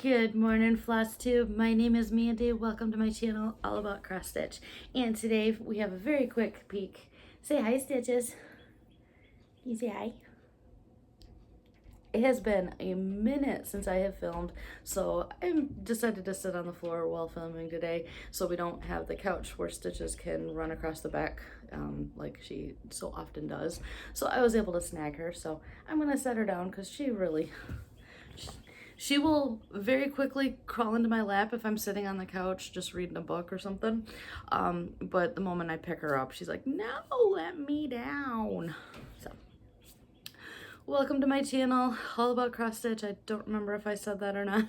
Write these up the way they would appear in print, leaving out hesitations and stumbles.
Good morning, Flosstube. My name is Mandy. Welcome to my channel, all about cross stitch. And today we have a very quick peek. Say hi, Stitches. Can you say hi? It has been a minute since I have filmed, so I decided to sit on the floor while filming today so we don't have the couch where Stitches can run across the back like she so often does. So I was able to snag her, so I'm gonna set her down because she will very quickly crawl into my lap if I'm sitting on the couch just reading a book or something. But the moment I pick her up, she's like, no, let me down. So, welcome to my channel, all about cross stitch. I don't remember if I said that or not.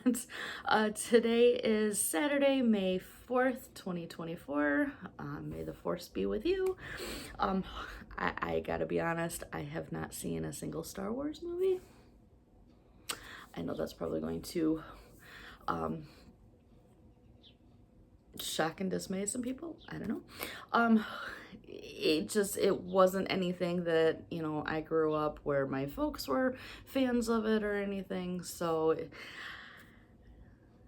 Today is Saturday, May 4th, 2024. May the force be with you. I gotta be honest, I have not seen a single Star Wars movie. I know that's probably going to shock and dismay some people. I don't know. It wasn't anything that, you know, I grew up where my folks were fans of it or anything. So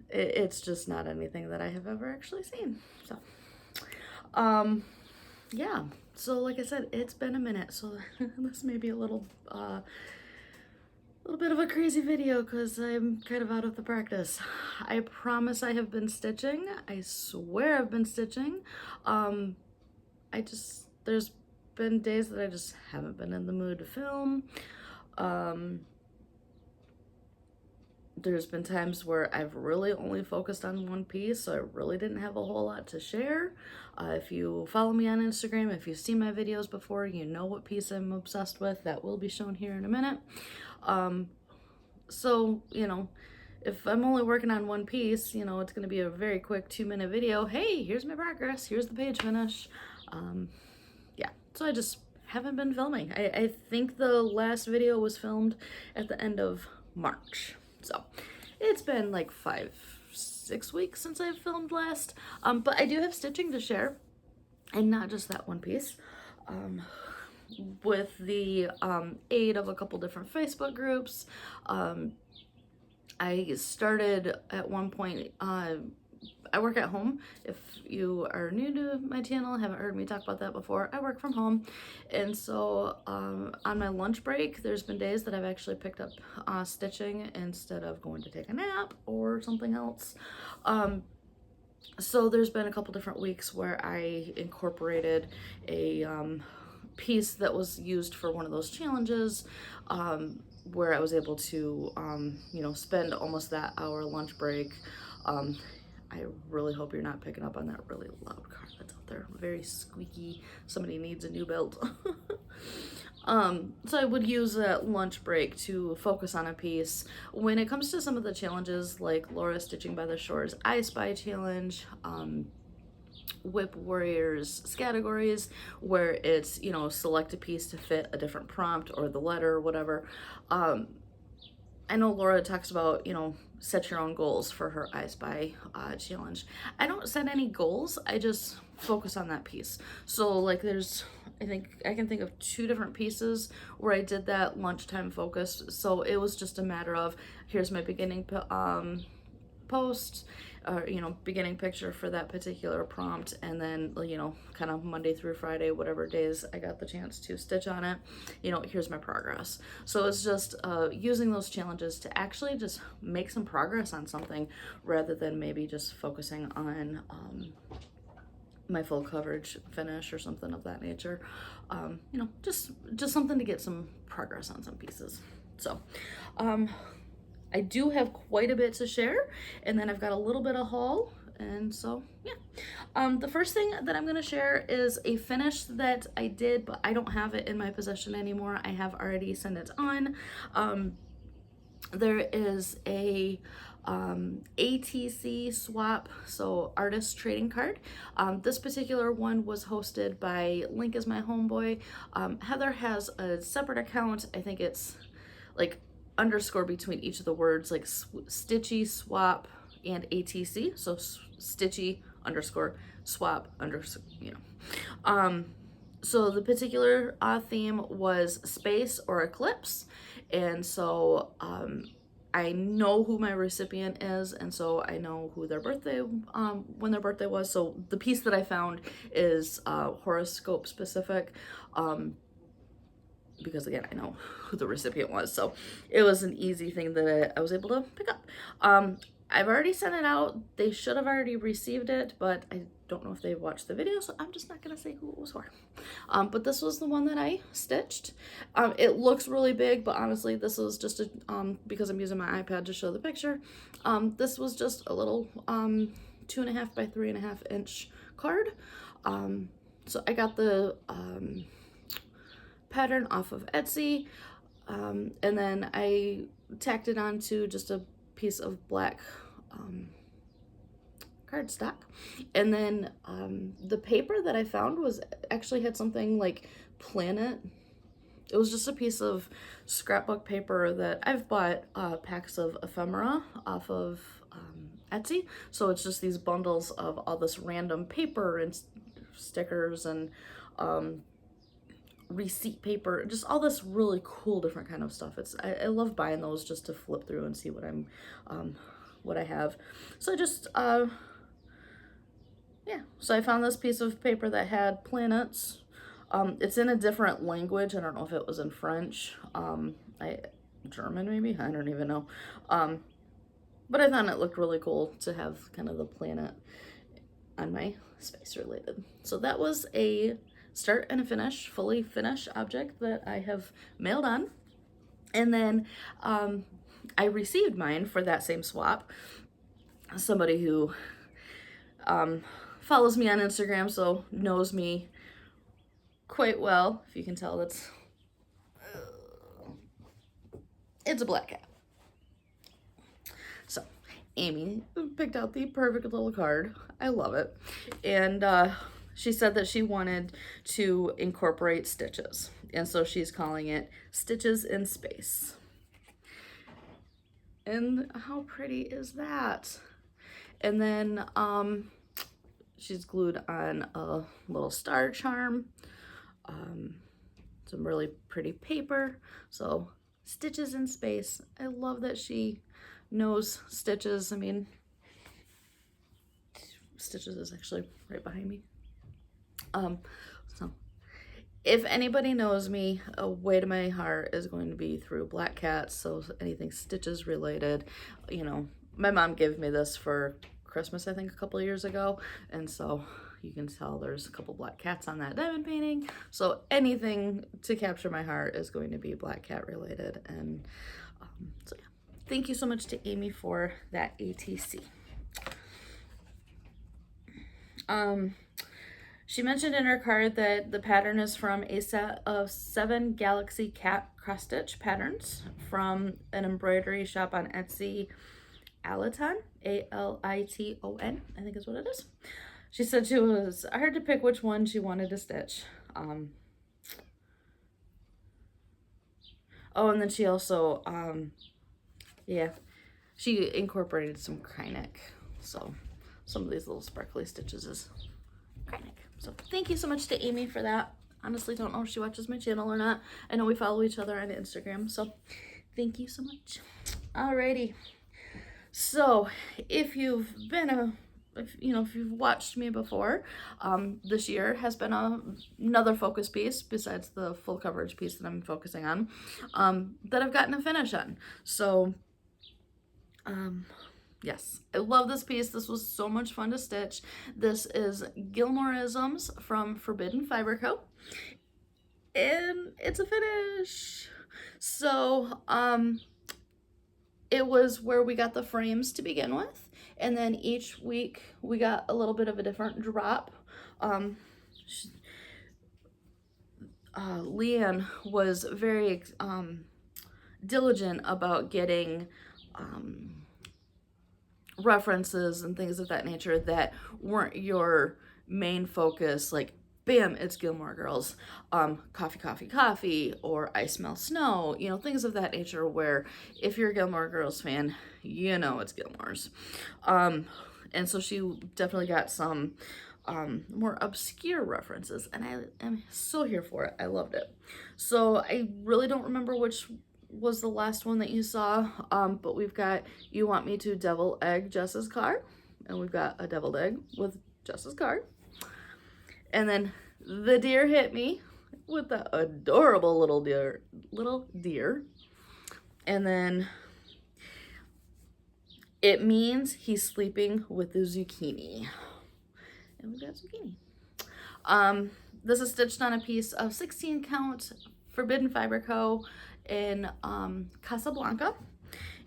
it's just not anything that I have ever actually seen. So, yeah. So like I said, it's been a minute. So this may be a little bit of a crazy video because I'm kind of out of the practice. I promise I have been stitching. I swear I've been stitching. There's been days that I just haven't been in the mood to film. There's been times where I've really only focused on one piece, so I really didn't have a whole lot to share. If you follow me on Instagram, if you've seen my videos before, you know what piece I'm obsessed with. That will be shown here in a minute. So, you know, if I'm only working on one piece, you know, it's going to be a very quick 2-minute video. Hey, here's my progress. Here's the page finish. Yeah, so I just haven't been filming. I think the last video was filmed at the end of March. So it's been like 5-6 weeks since I've filmed last. But I do have stitching to share, and not just that one piece. With the aid of a couple different Facebook groups. I started at one point, I work at home. If you are new to my channel, haven't heard me talk about that before, I work from home. And so on my lunch break, there's been days that I've actually picked up stitching instead of going to take a nap or something else. So there's been a couple different weeks where I incorporated a piece that was used for one of those challenges, where I was able to, you know, spend almost that hour lunch break. I really hope you're not picking up on that really loud car that's out there. Very squeaky. Somebody needs a new belt. So I would use that lunch break to focus on a piece. When it comes to some of the challenges, like Laura Stitching by the Shore's I Spy Challenge, Whip Warriors categories, where it's, you know, select a piece to fit a different prompt or the letter or whatever. I know Laura talks about, you know, set your own goals for her I Spy challenge. I don't set any goals, I just focus on that piece. So like I think I can think of 2 different pieces where I did that lunchtime focus. So it was just a matter of, here's my beginning post, or, you know, beginning picture for that particular prompt, and then, you know, kind of Monday through Friday, whatever days I got the chance to stitch on it, you know, here's my progress. So it's just using those challenges to actually just make some progress on something, rather than maybe just focusing on my full coverage finish or something of that nature. You know, just something to get some progress on some pieces. So I do have quite a bit to share, and then I've got a little bit of haul, and so yeah. The first thing that I'm going to share is a finish that I did, but I don't have it in my possession anymore. I have already sent it on. There is a ATC swap, so artist trading card. This particular one was hosted by Link is my homeboy. Heather has a separate account. I think it's like underscore between each of the words, like Stitchy swap and ATC, so Stitchy underscore swap underscore, you know. So the particular theme was space or eclipse, and so I know who my recipient is, and so I know who their birthday, when their birthday was. So the piece that I found is horoscope specific, because again, I know who the recipient was. So it was an easy thing that I was able to pick up. I've already sent it out. They should have already received it, but I don't know if they watched the video, so I'm just not gonna say who it was for. But this was the one that I stitched. It looks really big, but honestly, this was just a, because I'm using my iPad to show the picture, this was just a little 2.5 by 3.5 inch card. So I got the pattern off of Etsy, and then I tacked it onto just a piece of black cardstock, and then the paper that I found was actually had something like planet. It was just a piece of scrapbook paper that I've bought packs of ephemera off of Etsy, so it's just these bundles of all this random paper and stickers and receipt paper, just all this really cool different kind of stuff. I love buying those just to flip through and see what I'm what I have. So I just yeah, so I found this piece of paper that had planets. It's in a different language. I don't know if it was in French, German maybe, I don't even know, but I thought it looked really cool to have kind of the planet on my space related. So that was a start and a finish, fully finished object that I have mailed on. And then I received mine for that same swap. Somebody who follows me on Instagram, so knows me quite well. If you can tell, it's a black cat. So Amy picked out the perfect little card. I love it. And she said that she wanted to incorporate stitches, and so she's calling it Stitches in Space. And how pretty is that? And then she's glued on a little star charm, some really pretty paper. So Stitches in Space. I love that she knows stitches. I mean, Stitches is actually right behind me. So if anybody knows me, a way to my heart is going to be through black cats. So anything stitches related, you know, my mom gave me this for Christmas, I think a couple of years ago. And so you can tell there's a couple black cats on that diamond painting. So anything to capture my heart is going to be black cat related. And so yeah, thank you so much to Amy for that ATC. She mentioned in her card that the pattern is from a set of 7 Galaxy Cat cross stitch patterns from an embroidery shop on Etsy, Aliton, Aliton, I think is what it is. She said she was hard to pick which one she wanted to stitch. Oh, and then she also, yeah, she incorporated some Kreinik. So some of these little sparkly stitches is Kreinik. So thank you so much to Amy for that. Honestly, don't know if she watches my channel or not. I know we follow each other on Instagram, so thank you so much. Alrighty. So if you've been if you've watched me before, this year has been another focus piece besides the full coverage piece that I'm focusing on, that I've gotten a finish on. So yes, I love this piece. This was so much fun to stitch. This is Gilmoreisms from Forbidden Fiber Co. And it's a finish. So, it was where we got the frames to begin with. And then each week we got a little bit of a different drop. Leanne was very diligent about getting references and things of that nature that weren't your main focus, like bam, it's Gilmore Girls, coffee, coffee, coffee, or I smell snow, you know, things of that nature, where if you're a Gilmore Girls fan, you know it's Gilmore's. And so she definitely got some more obscure references, and I am so here for it. I loved it. So I really don't remember which was the last one that you saw, but we've got You Want Me to Devil Egg Jess's card, and we've got a deviled egg with Jess's card. And then the deer hit me with the adorable little deer. And then it means he's sleeping with the zucchini. And we got zucchini. This is stitched on a piece of 16 count Forbidden Fiber Co. in Casablanca.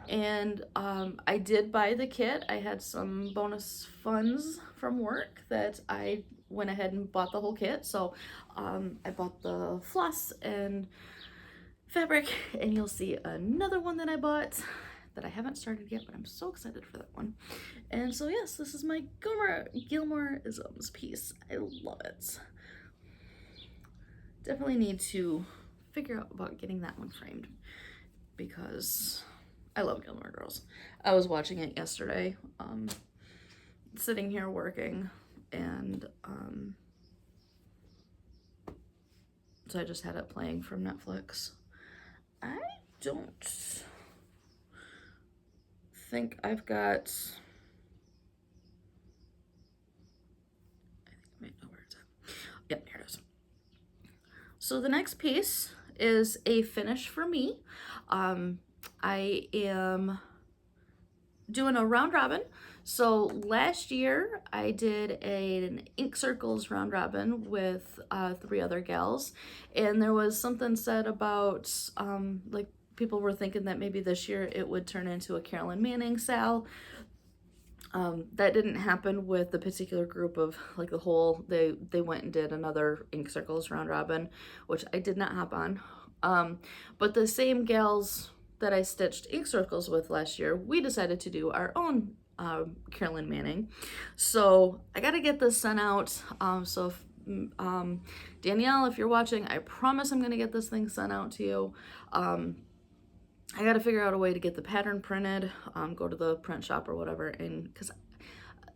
And I did buy the kit. I had some bonus funds from work that I went ahead and bought the whole kit. So I bought the floss and fabric, and you'll see another one that I bought that I haven't started yet, but I'm so excited for that one. And so yes, this is my Gilmore-isms piece. I love it. Definitely need to figure out about getting that one framed because I love Gilmore Girls. I was watching it yesterday, sitting here working, and so I just had it playing from Netflix. I don't think I've got, I think I might know where it's at. Yep, here it is. So the next piece is a finish for me. I am doing a round robin. So last year I did an Ink Circles round robin with 3 other gals, and there was something said about like people were thinking that maybe this year it would turn into a Carolyn Manning Sal. That didn't happen with the particular group of like the whole, they went and did another Ink Circles round robin, which I did not hop on. But the same gals that I stitched Ink Circles with last year, we decided to do our own Carolyn Manning. So I got to get this sent out. So if, Danielle, if you're watching, I promise I'm going to get this thing sent out to you. I got to figure out a way to get the pattern printed, go to the print shop or whatever, and because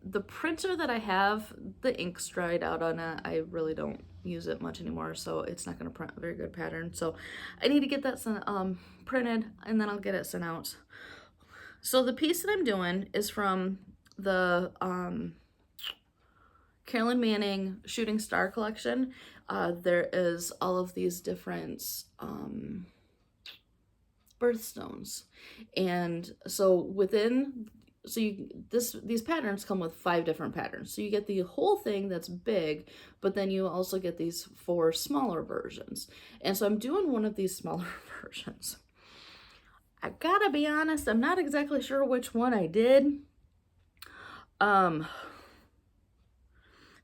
the printer that I have, the ink's dried out on it. I really don't use it much anymore, so it's not going to print a very good pattern. So I need to get that sent, printed, and then I'll get it sent out. So the piece that I'm doing is from the Carolyn Manning Shooting Star collection. There is all of these different birthstones, and so within, so these patterns come with 5 different patterns. So you get the whole thing that's big, but then you also get these 4 smaller versions. And so I'm doing one of these smaller versions. I gotta be honest, I'm not exactly sure which one I did.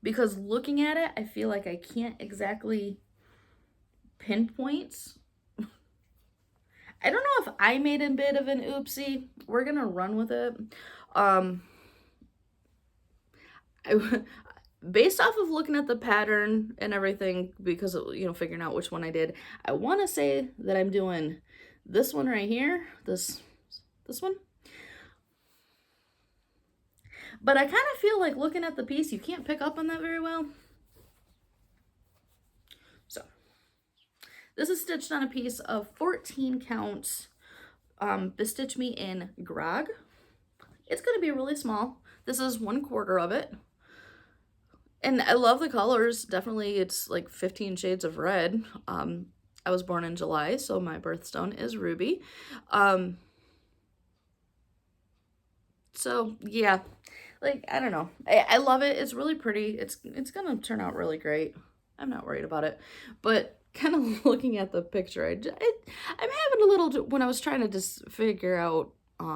Because looking at it, I feel like I can't exactly pinpoint. I don't know if I made a bit of an oopsie. We're gonna run with it. Based off of looking at the pattern and everything, because of, you know, figuring out which one I did, I want to say that I'm doing this one right here, this one. But I kind of feel like looking at the piece, you can't pick up on that very well. So this is stitched on a piece of 14 count Bestitch Me in Grog. It's going to be really small. This is 1/4 of it. And I love the colors. Definitely, it's like 15 shades of red. I was born in July, so my birthstone is ruby. So yeah, like, I don't know. I love it. It's really pretty. It's gonna turn out really great. I'm not worried about it. But kind of looking at the picture, I'm having a little, when I was trying to just figure out, I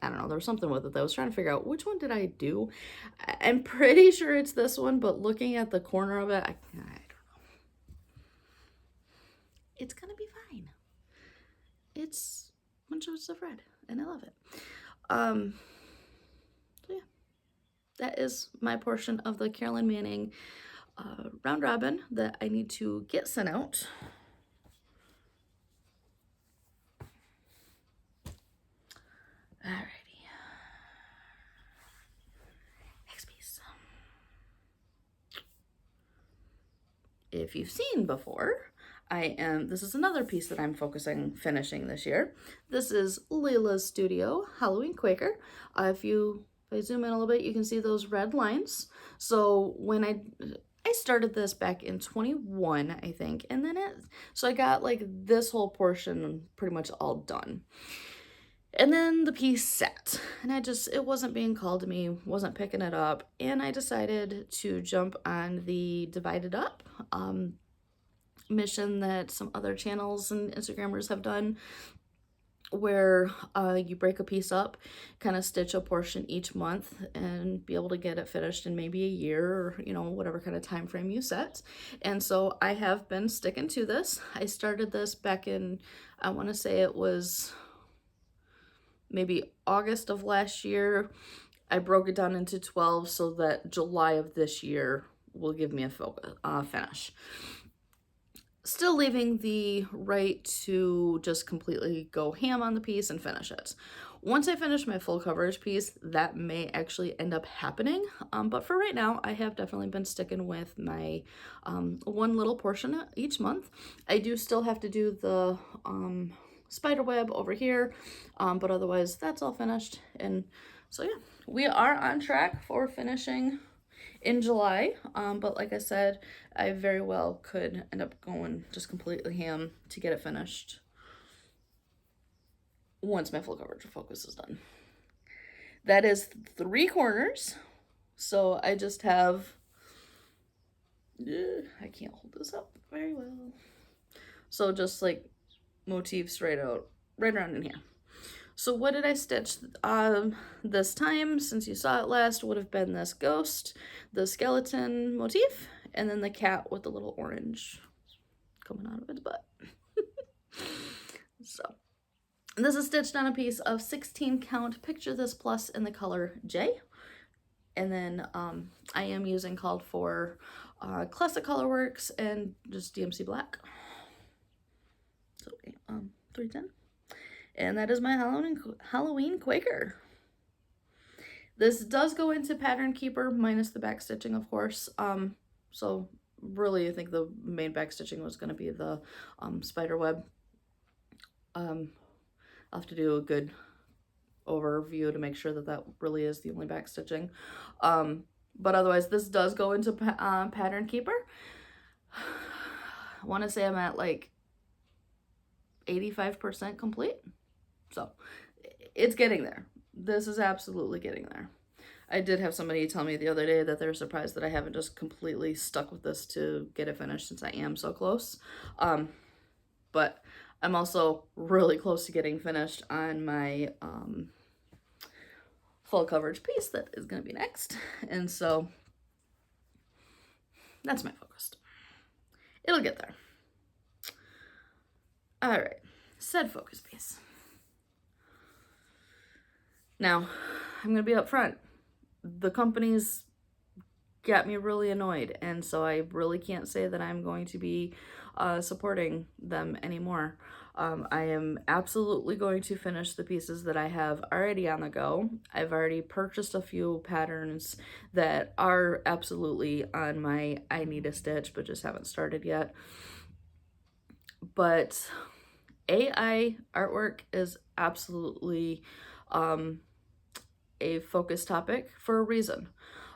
don't know, there was something with it that I was trying to figure out which one did I do. I'm pretty sure it's this one, but looking at the corner of it, I don't know. It's gonna be fine. It's 1 shades of red, and I love it. So yeah, that is my portion of the Carolyn Manning round robin that I need to get sent out. Alrighty. Next piece. If you've seen before, this is another piece that I'm finishing this year. This is Layla's Studio Halloween Quaker. If I zoom in a little bit, you can see those red lines. So when I started this back in 21, I think, and then so I got like this whole portion pretty much all done. And then the piece sat, and it wasn't being called to me, wasn't picking it up, and I decided to jump on the divided up mission that some other channels and Instagrammers have done, where you break a piece up, kind of stitch a portion each month, and be able to get it finished in maybe a year, or whatever kind of time frame you set. And so I have been sticking to this. I started this back in, I want to say it was maybe August of last year. I broke it down into 12 so that July of this year will give me a finish. Still leaving the right to just completely go ham on the piece and finish it. Once I finish my full coverage piece, that may actually end up happening. But for right now, I have definitely been sticking with my one little portion each month. I do still have to do the spider web over here, but otherwise that's all finished. And so yeah, we are on track for finishing in July, but like I said, I very well could end up going just completely ham to get it finished once my full coverage focus is done. That is 3 corners, so I just have, I can't hold this up very well, so just like motifs right around in here. So what did I stitch this time, since you saw it last, would have been this ghost, the skeleton motif, and then the cat with the little orange coming out of its butt. So this is stitched on a piece of 16 count Picture This Plus in the color J. And then I am using called for Classic Colorworks and just DMC Black. So 310. And that is my Halloween Quaker. This does go into Pattern Keeper, minus the back stitching, of course. So really, I think the main back stitching was going to be the spider web. I'll have to do a good overview to make sure that that really is the only back stitching. But otherwise, this does go into Pattern Keeper. I want to say I'm at like 85% complete. So it's getting there. This is absolutely getting there. I did have somebody tell me the other day that they're surprised that I haven't just completely stuck with this to get it finished, since I am so close. But I'm also really close to getting finished on my full coverage piece that is going to be next. And so that's my focus. It'll get there. All right, said focus piece. Now, I'm going to be upfront. The companies got me really annoyed, and so I really can't say that I'm going to be supporting them anymore. I am absolutely going to finish the pieces that I have already on the go. I've already purchased a few patterns that are absolutely on my I need a stitch, but just haven't started yet. But AI artwork is absolutely a focus topic for a reason.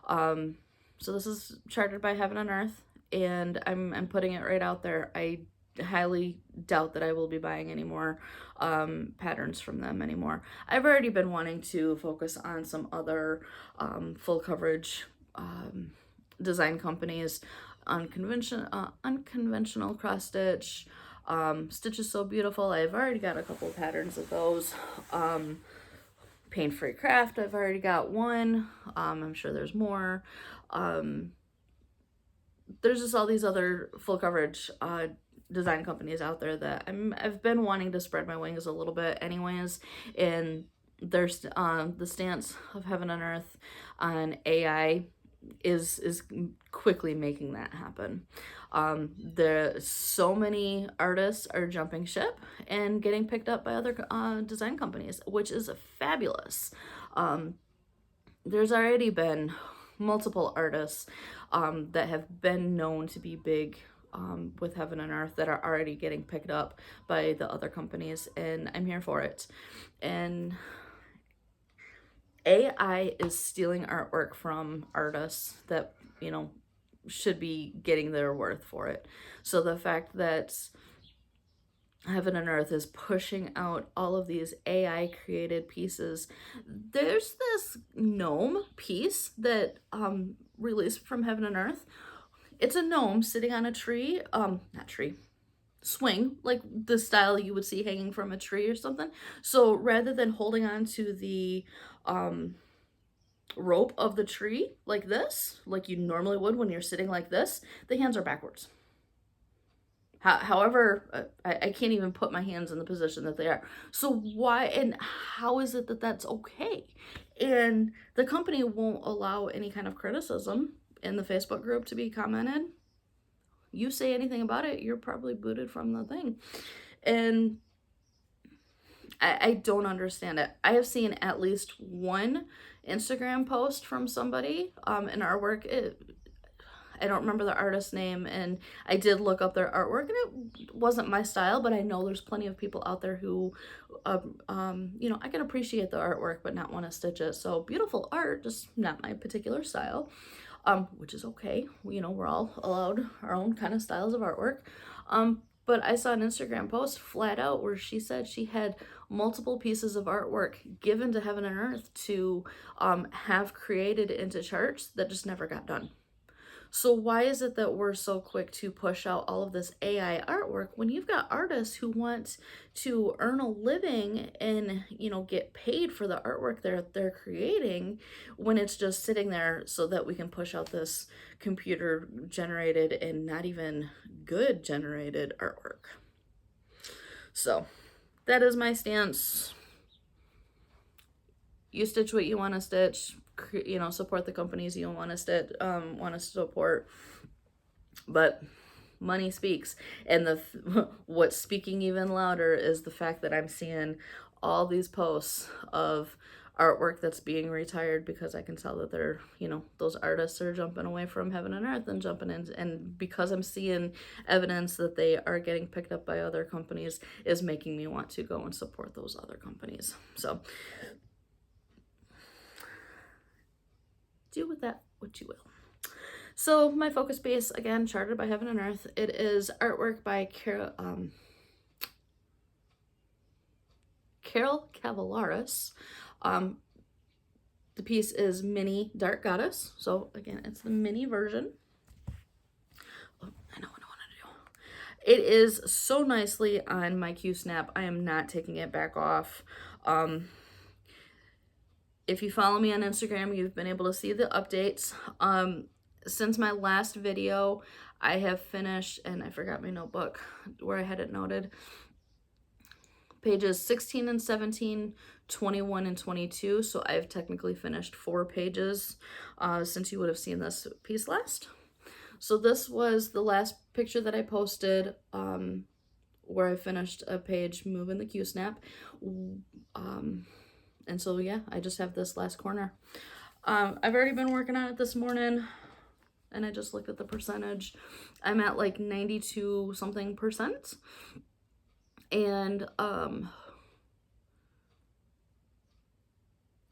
So this is chartered by Heaven and Earth, and I'm putting it right out there. I highly doubt that I will be buying any more patterns from them anymore. I've already been wanting to focus on some other full coverage design companies, unconventional cross stitch, Stitch is So Beautiful. I've already got a couple of patterns of those. Pain Free Craft, I've already got one. I'm sure there's more. There's just all these other full coverage design companies out there that I've been wanting to spread my wings a little bit anyways, and there's the stance of Heaven and Earth on AI is quickly making that happen. So many artists are jumping ship and getting picked up by other design companies, which is fabulous. There's already been multiple artists that have been known to be big with Heaven and Earth that are already getting picked up by the other companies, and I'm here for it. And AI is stealing artwork from artists that, you know, should be getting their worth for it. So the fact that Heaven and Earth is pushing out all of these AI created pieces. There's this gnome piece that released from Heaven and Earth. It's a gnome sitting on a tree, not tree, swing, like the style you would see hanging from a tree or something. So rather than holding on to the rope of the tree like this, like you normally would when you're sitting like this, the hands are backwards. However, I can't even put my hands in the position that they are. So why and how is it that that's okay? And the company won't allow any kind of criticism in the Facebook group to be commented. You say anything about it, you're probably booted from the thing. And I don't understand it. I have seen at least one Instagram post from somebody in artwork. I don't remember the artist's name, and I did look up their artwork, and it wasn't my style, but I know there's plenty of people out there who, you know, I can appreciate the artwork, but not want to stitch it. So beautiful art, just not my particular style, which is okay. You know, we're all allowed our own kind of styles of artwork. But I saw an Instagram post flat out where she said she had multiple pieces of artwork given to Heaven and Earth to have created into charts that just never got done. So why is it that we're so quick to push out all of this AI artwork when you've got artists who want to earn a living and, you know, get paid for the artwork they're creating, when it's just sitting there so that we can push out this computer generated and not even good generated artwork? So that is my stance. You stitch what you want to stitch. You know, support the companies you want to support, but money speaks. And what's speaking even louder is the fact that I'm seeing all these posts of artwork that's being retired because I can tell that they're, you know, those artists are jumping away from Heaven and Earth and jumping in, and because I'm seeing evidence that they are getting picked up by other companies is making me want to go and support those other companies. So do with that what you will. So my focus base, again, charted by Heaven and Earth. It is artwork by Carol Cavallaris. The piece is Mini Dark Goddess. So again, it's the mini version. Oh, I know what I want to do. It is so nicely on my Q-snap. I am not taking it back off. If you follow me on Instagram, you've been able to see the updates. Since my last video, I have finished, and I forgot my notebook where I had it noted, pages 16 and 17, 21 and 22. So I've technically finished 4 pages since you would have seen this piece last. So this was the last picture that I posted where I finished a page moving the Q-snap. And so, yeah, I just have this last corner. I've already been working on it this morning, and I just looked at the percentage. I'm at like 92 something percent. And I'm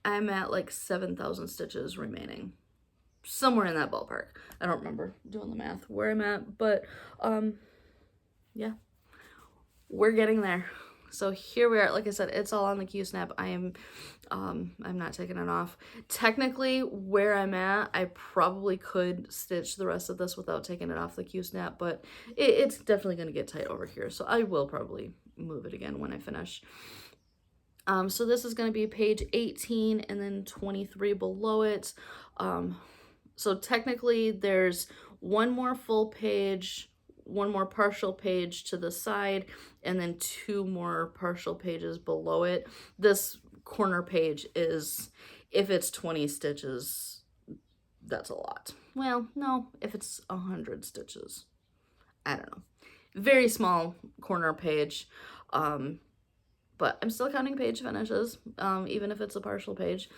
at like 7,000 stitches remaining. Somewhere in that ballpark. I don't remember doing the math where I'm at, but yeah, we're getting there. So here we are. Like I said, it's all on the Q-snap. I'm not taking it off. Technically, where I'm at, I probably could stitch the rest of this without taking it off the Q-snap, but it's definitely going to get tight over here. So I will probably move it again when I finish. So this is going to be page 18 and then 23 below it. So technically, there's one more full page, one more partial page to the side, and then 2 more partial pages below it. This corner page is, if it's 20 stitches, that's a lot. Well, no, if it's 100 stitches, I don't know. Very small corner page, but I'm still counting page finishes, even if it's a partial page.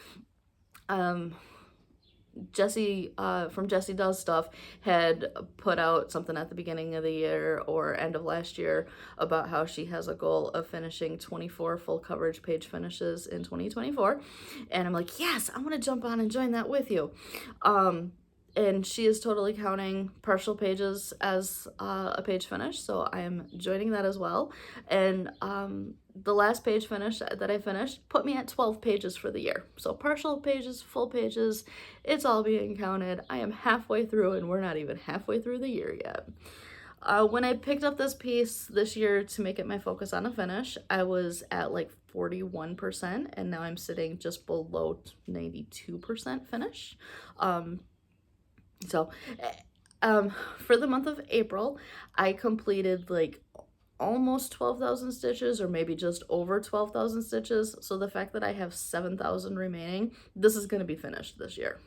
Jesse from Jesse Does Stuff had put out something at the beginning of the year or end of last year about how she has a goal of finishing 24 full coverage page finishes in 2024. And I'm like, yes, I want to jump on and join that with you. And she is totally counting partial pages as a page finish, so I am joining that as well. And the last page finish that I finished put me at 12 pages for the year. So partial pages, full pages, it's all being counted. I am halfway through, and we're not even halfway through the year yet. When I picked up this piece this year to make it my focus on a finish, I was at like 41%, and now I'm sitting just below 92% finish. So for the month of April, I completed like almost 12,000 stitches, or maybe just over 12,000 stitches. So the fact that I have 7,000 remaining, this is going to be finished this year.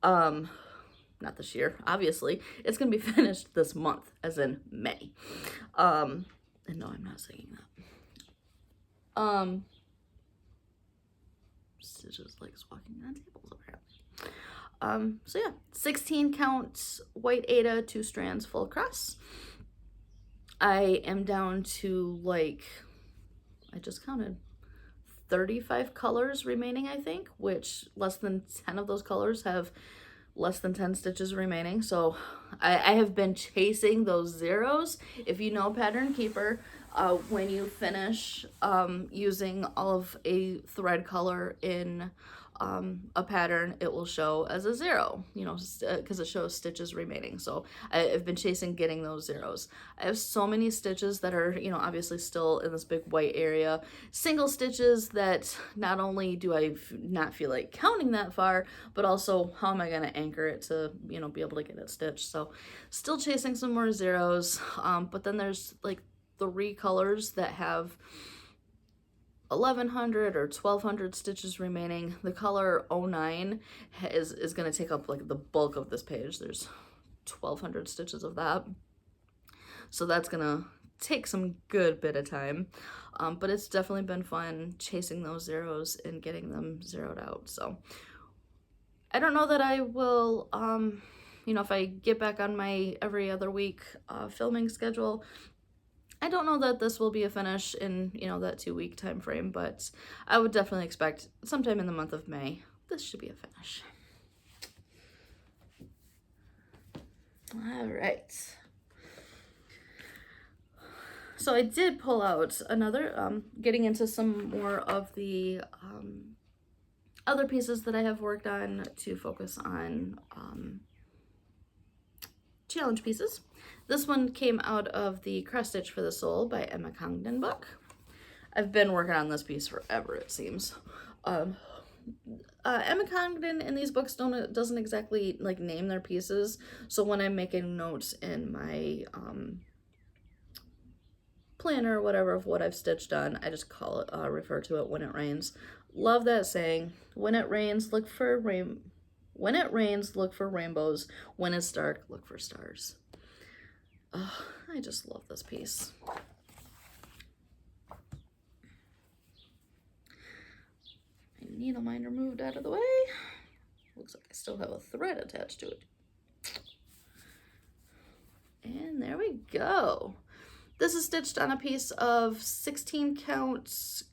Not this year, obviously. It's going to be finished this month, as in May. And no, I'm not saying that. Stitches like walking on tables, apparently. So yeah, 16 count white Aida, 2 strands full cross. I am down to like, I just counted 35 colors remaining, I think, which less than 10 of those colors have less than 10 stitches remaining. So I have been chasing those zeros. If you know Pattern Keeper, when you finish using all of a thread color in a pattern, it will show as a 0, you know, because it shows stitches remaining. So I've been chasing getting those zeros. I have so many stitches that are, you know, obviously still in this big white area. Single stitches that not only do I not feel like counting that far, but also how am I going to anchor it to, you know, be able to get it stitched. So still chasing some more zeros. But then there's like 3 colors that have 1,100 or 1,200 stitches remaining. The color 09 is going to take up like the bulk of this page. There's 1,200 stitches of that. So that's going to take some good bit of time. But it's definitely been fun chasing those zeros and getting them zeroed out. So I don't know that I will, you know, if I get back on my every other week filming schedule, I don't know that this will be a finish in, you know, that 2-week time frame, but I would definitely expect sometime in the month of May, this should be a finish. All right. So I did pull out another, getting into some more of the other pieces that I have worked on to focus on challenge pieces. This one came out of the Cross Stitch for the Soul by Emma Congdon book. I've been working on this piece forever, it seems. Emma Congdon in these books doesn't exactly like name their pieces, so when I'm making notes in my planner or whatever of what I've stitched on, I just call it, refer to it when it rains. Love that saying. When it rains, look for when it rains, look for rainbows. When it's dark, look for stars. Oh, I just love this piece. My needle minder moved out of the way. Looks like I still have a thread attached to it. And there we go. This is stitched on a piece of 16 count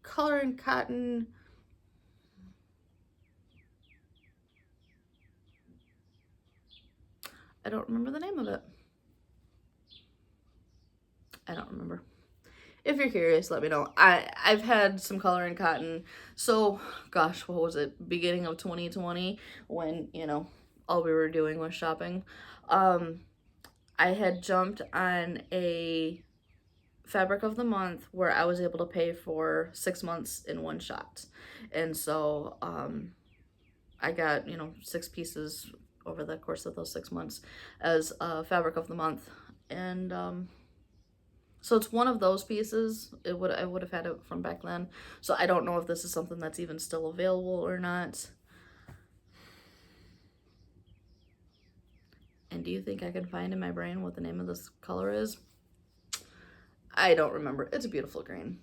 color and cotton. I don't remember the name of it. I don't remember. If you're curious, let me know. I've had some color and cotton. So, gosh, what was it? Beginning of 2020 when, you know, all we were doing was shopping. I had jumped on a fabric of the month where I was able to pay for 6 months in one shot. And so, I got, you know, 6 pieces over the course of those 6 months as a fabric of the month. And, so it's one of those pieces. I would have had it from back then. So I don't know if this is something that's even still available or not. And do you think I can find in my brain what the name of this color is? I don't remember. It's a beautiful green.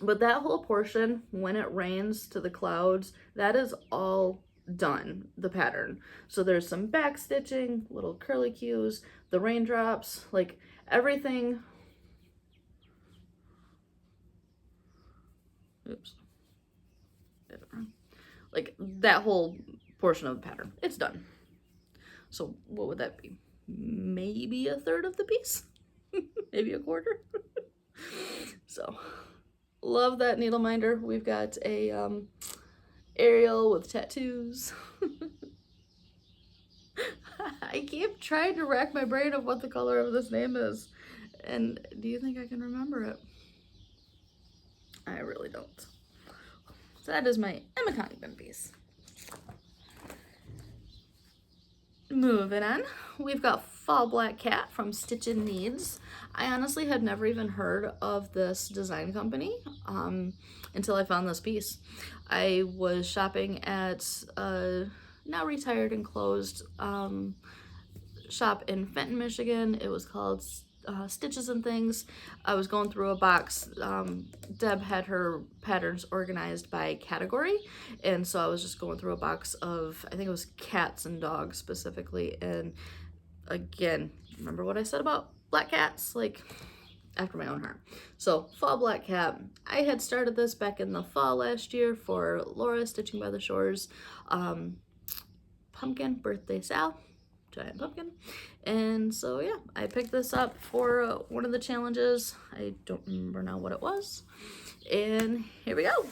But that whole portion, when it rains to the clouds, that is all done, the pattern. So there's some back stitching, little curly cues, the raindrops, like everything. Oops. Like that whole portion of the pattern, it's done. So what would that be? Maybe a third of the piece? Maybe a quarter? So love that needle minder. We've got a Ariel with tattoos. I keep trying to rack my brain of what the color of this name is. And do you think I can remember it? I really don't. So that is my Emma Congdon piece. Moving on, we've got Fall Black Cat from Stitchin' Needs. I honestly had never even heard of this design company until I found this piece. I was shopping at a now retired and closed shop in Fenton, Michigan. It was called Stitches and Things. I was going through a box. Deb had her patterns organized by category, and so I was just going through a box of, I think it was cats and dogs specifically. And again, remember what I said about black cats? Like, after my own heart. So Fall Black Cat, I had started this back in the fall last year for Laura Stitching by the Shores pumpkin birthday Sal, giant pumpkin. And so yeah, I picked this up for one of the challenges. I don't remember now what it was. And here we go.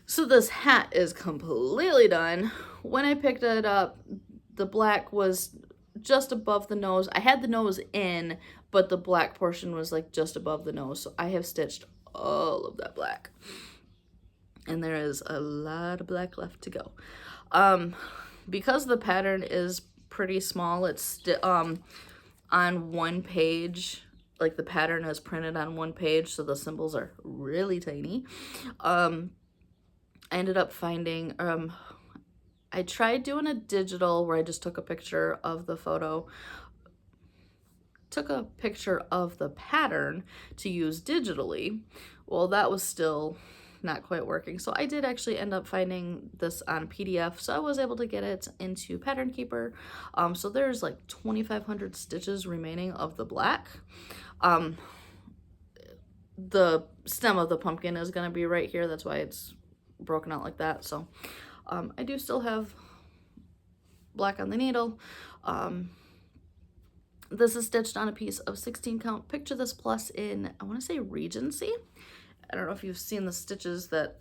So this hat is completely done. When I picked it up, the black was just above the nose. I had the nose in, but the black portion was like just above the nose. So I have stitched all of that black. And there is a lot of black left to go. Because the pattern is pretty small, it's on one page. Like the pattern is printed on one page, so the symbols are really tiny. I ended up finding, I tried doing a digital where I just took a picture of the photo, took a picture of the pattern to use digitally. Well, that was still not quite working. So I did actually end up finding this on PDF. So I was able to get it into Pattern Keeper. So there's like 2,500 stitches remaining of the black. The stem of the pumpkin is going to be right here. That's why it's broken out like that. So I do still have black on the needle. This is stitched on a piece of 16 count Picture This Plus in, I want to say, Regency. I don't know if you've seen the stitches that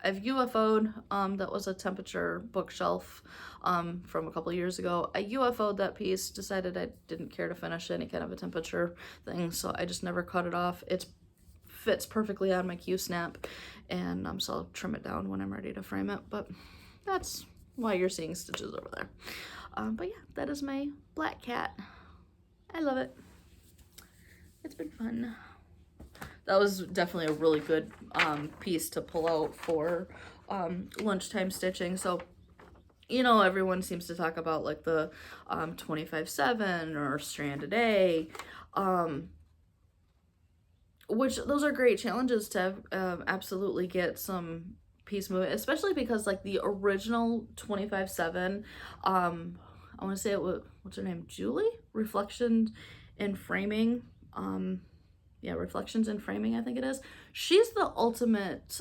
I've UFO'd. That was a temperature bookshelf from a couple years ago. I UFO'd that piece, decided I didn't care to finish any kind of a temperature thing, so I just never cut it off. It fits perfectly on my Q-snap, and so I'll trim it down when I'm ready to frame it, but that's why you're seeing stitches over there. But yeah, that is my black cat. I love it. It's been fun. That was definitely a really good piece to pull out for lunchtime stitching. So, you know, everyone seems to talk about like the 25/7 or strand a day, which those are great challenges to absolutely get some piece moving, especially because like the original 25/7, I want to say it was, what's her name, Julie? Reflections and Framing. Yeah, Reflections and Framing, I think it is. She's the ultimate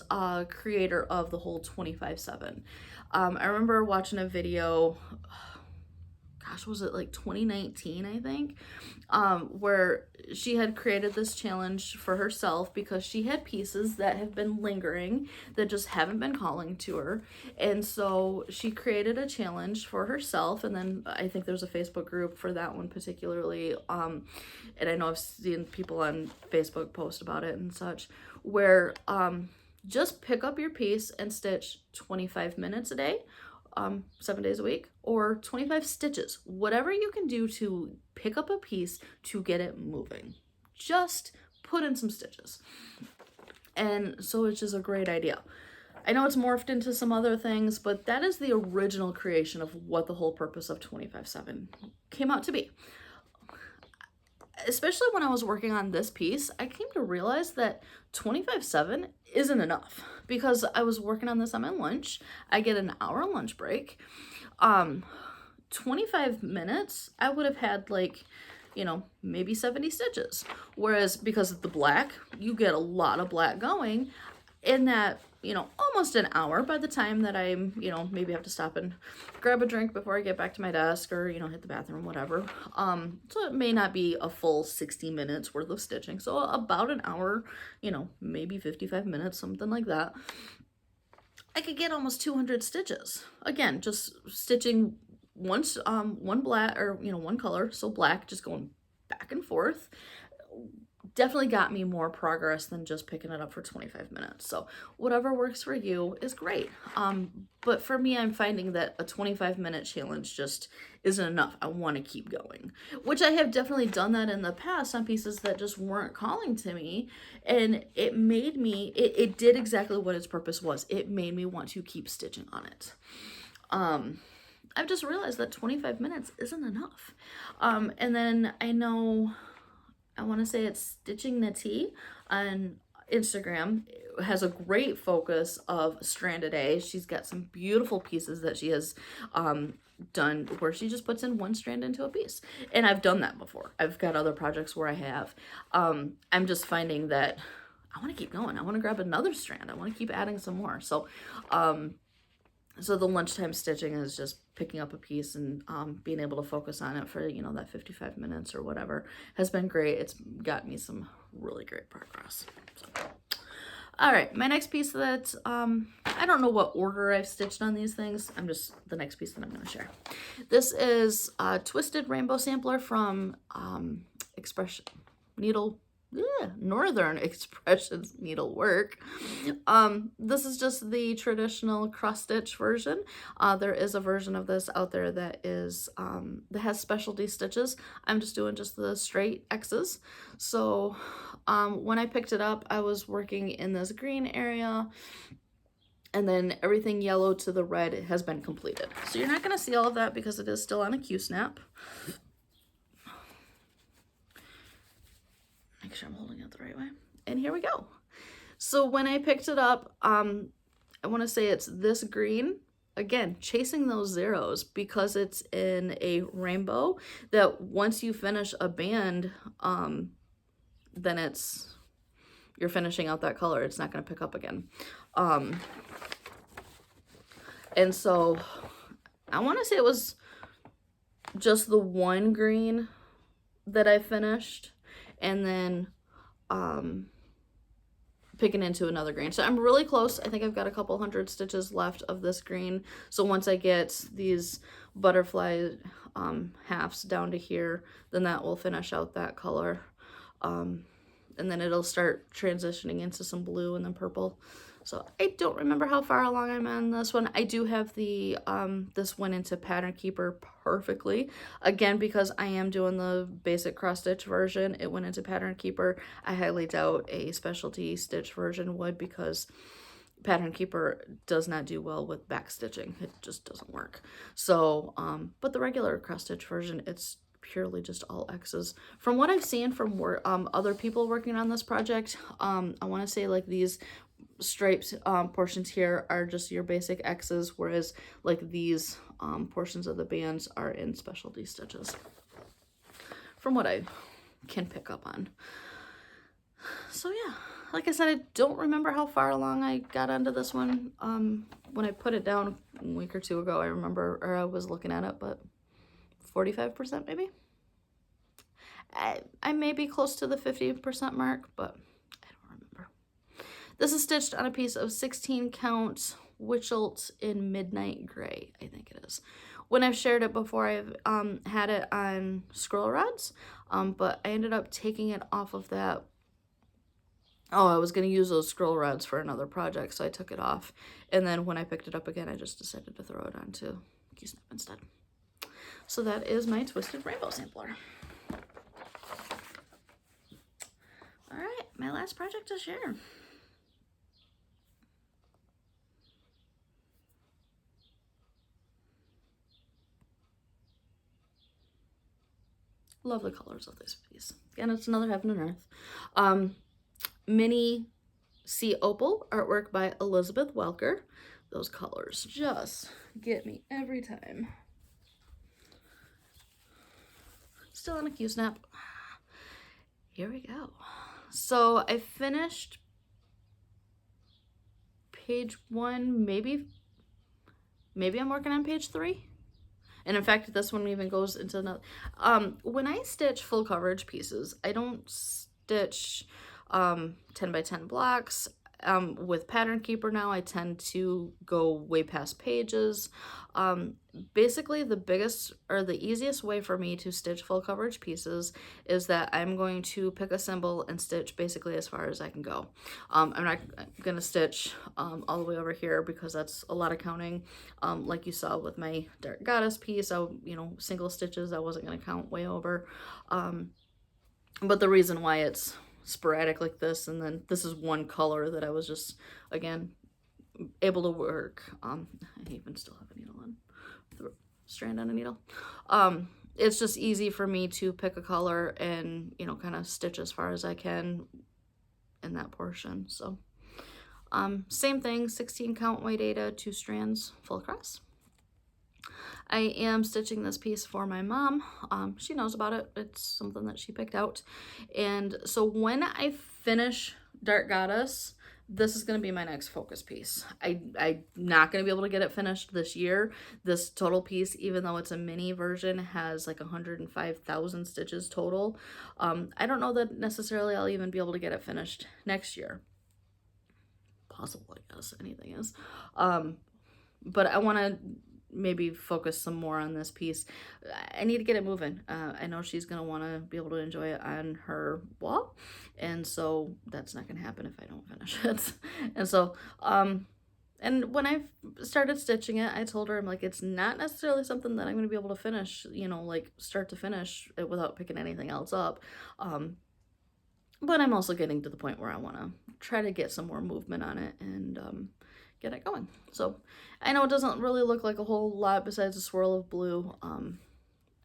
creator of the whole 25/7. I remember watching a video, gosh, was it like 2019, I think, where she had created this challenge for herself because she had pieces that have been lingering that just haven't been calling to her. And so she created a challenge for herself, and then I think there's a Facebook group for that one particularly. And I know I've seen people on Facebook post about it and such, where just pick up your piece and stitch 25 minutes a day, 7 days a week, or 25 stitches, whatever you can do to pick up a piece to get it moving. Just put in some stitches. And so it's just a great idea. I know it's morphed into some other things, but that is the original creation of what the whole purpose of 25/7 came out to be. especially when I was working on this piece, I came to realize that 25/7 isn't enough because I was working on this on my lunch. I get an hour lunch break. 25 minutes, I would have had like, you know, maybe 70 stitches. Whereas because of the black, you get a lot of black going in that, you know, almost an hour by the time that I'm, you know, maybe have to stop and grab a drink before I get back to my desk or, you know, hit the bathroom, whatever. So it may not be a full 60 minutes worth of stitching. So about an hour, you know, maybe 55 minutes, something like that. I could get almost 200 stitches. Again, just stitching once, one black, or, you know, one color, so black, just going back and forth. Definitely got me more progress than just picking it up for 25 minutes. So whatever works for you is great. But for me, I'm finding that a 25-minute challenge just isn't enough. I want to keep going, which I have definitely done that in the past on pieces that just weren't calling to me. And it made me, it did exactly what its purpose was. It made me want to keep stitching on it. I've just realized that 25 minutes isn't enough. And then I know, I want to say it's Stitching the Tea on Instagram. It has a great focus of strand a day. She's got some beautiful pieces that she has done where she just puts in one strand into a piece. And I've done that before. I've got other projects where I have. I'm just finding that I want to keep going. I want to grab another strand. I want to keep adding some more. So so the lunchtime stitching is just picking up a piece and being able to focus on it for, you know, that 55 minutes or whatever has been great. It's got me some really great progress. So. All right, my next piece that, I don't know what order I've stitched on these things. I'm just, the next piece that I'm going to share. This is a Twisted Rainbow Sampler from Northern Expressions Needlework. This is just the traditional cross stitch version. There is a version of this out there that is that has specialty stitches. I'm just doing just the straight X's. So when I picked it up, I was working in this green area, and then everything yellow to the red has been completed. So you're not going to see all of that because it is still on a Q-snap. Make sure I'm holding it the right way. And here we go. So when I picked it up, I want to say it's this green. Again, chasing those zeros because it's in a rainbow that once you finish a band, then you're finishing out that color. It's not going to pick up again. And so I want to say it was just the one green that I finished, and then picking into another green. So I'm really close. I think I've got a couple hundred stitches left of this green. So once I get these butterfly halves down to here, then that will finish out that color. And then it'll start transitioning into some blue and then purple. So I don't remember how far along I'm on this one. I do have the, this went into Pattern Keeper perfectly. Again, because I am doing the basic cross stitch version, it went into Pattern Keeper. I highly doubt a specialty stitch version would, because Pattern Keeper does not do well with back stitching. It just doesn't work. So, but the regular cross stitch version, it's purely just all X's. From what I've seen from other people working on this project, I want to say like these striped portions here are just your basic X's, whereas like these portions of the bands are in specialty stitches, from what I can pick up on. So yeah, like I said, I don't remember how far along I got onto this one. When I put it down a week or two ago, I remember, or I was looking at it, but 45% maybe. I may be close to the 50% mark, but I don't remember. This is stitched on a piece of 16 count Witchelt in Midnight Gray, I think it is. When I've shared it before, I've had it on scroll rods, but I ended up taking it off of that. Oh, I was going to use those scroll rods for another project, so I took it off. And then when I picked it up again, I just decided to throw it onto Q-snap instead. So that is my Twisted Rainbow Sampler. All right, my last project to share. Love the colors of this piece. Again, it's another Heaven and Earth. Mini C Opal artwork by Elizabeth Welker. Those colors just get me every time. Still on a Q-snap. Here we go. So I finished page 1, maybe I'm working on page 3. And in fact, this one even goes into another. When I stitch full coverage pieces, I don't stitch 10 by 10 blocks. With Pattern Keeper now, I tend to go way past pages. Basically, the biggest or the easiest way for me to stitch full coverage pieces is that I'm going to pick a symbol and stitch basically as far as I can go. I'm not going to stitch all the way over here because that's a lot of counting. Like you saw with my Dark Goddess piece, single stitches, I wasn't going to count way over. But the reason why it's sporadic like this, and then this is one color that I was just, again, able to work. I even still have a needle on, the strand on a needle. It's just easy for me to pick a color and, kind of stitch as far as I can in that portion. So same thing, 16 count white Ada, 2 strands, full across. I am stitching this piece for my mom. She knows about it. It's something that she picked out. And so when I finish Dark Goddess, this is going to be my next focus piece. I'm not going to be able to get it finished this year. This total piece, even though it's a mini version, has like 105,000 stitches total. I don't know that necessarily I'll even be able to get it finished next year. Possible, I guess. Anything is. But I want to maybe focus some more on this piece. I need to get it moving. I know she's going to want to be able to enjoy it on her wall, and so that's not going to happen if I don't finish it. And so and when I started stitching it, I told her, I'm like, it's not necessarily something that I'm going to be able to finish, like start to finish it without picking anything else up. But I'm also getting to the point where I want to try to get some more movement on it and get it going. So I know it doesn't really look like a whole lot besides a swirl of blue. I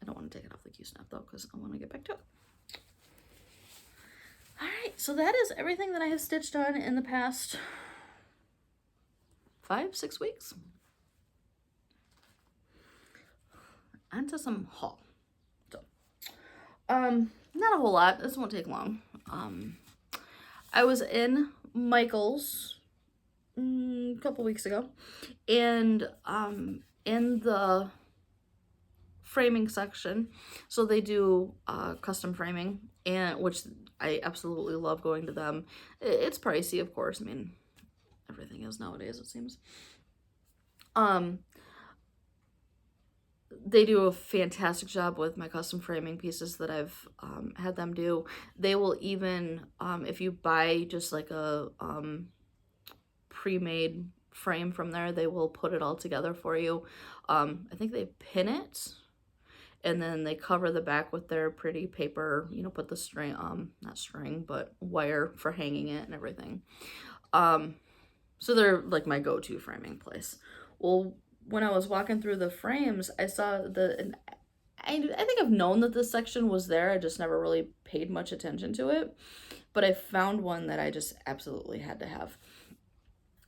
don't want to take it off the Q-snap though, because I want to get back to it. All right, so that is everything that I have stitched on in the past 5-6 weeks. On to some haul. So not a whole lot. This won't take long. I was in Michael's a couple weeks ago, and in the framing section, so they do custom framing, and which I absolutely love going to them. It's pricey, of course. I mean, everything is nowadays, it seems. They do a fantastic job with my custom framing pieces that I've had them do. They will even, if you buy just like a pre-made frame from there, they will put it all together for you. I think they pin it, and then they cover the back with their pretty paper, put the string, not string, but wire for hanging it and everything. So they're like my go-to framing place. Well, when I was walking through the frames, I saw and I think I've known that this section was there. I just never really paid much attention to it, but I found one that I just absolutely had to have.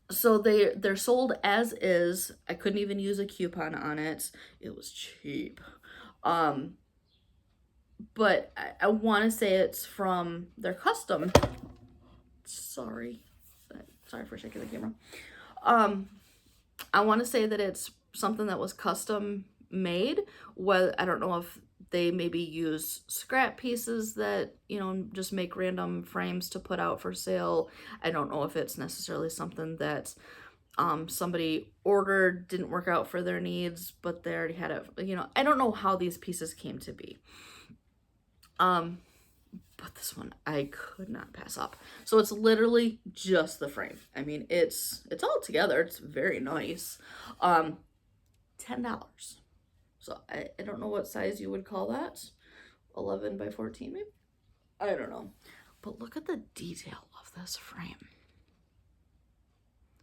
So they're sold as is. I couldn't even use a coupon on it. It was cheap. But I want to say it's from their custom. Sorry for shaking the camera. I want to say that it's something that was custom made. Well, I don't know if they maybe use scrap pieces that, just make random frames to put out for sale. I don't know if it's necessarily something that somebody ordered, didn't work out for their needs, but they already had it. I don't know how these pieces came to be. But this one I could not pass up. So it's literally just the frame. I mean, it's all together. It's very nice. $10. So I don't know what size you would call that. 11 by 14 maybe? I don't know. But look at the detail of this frame.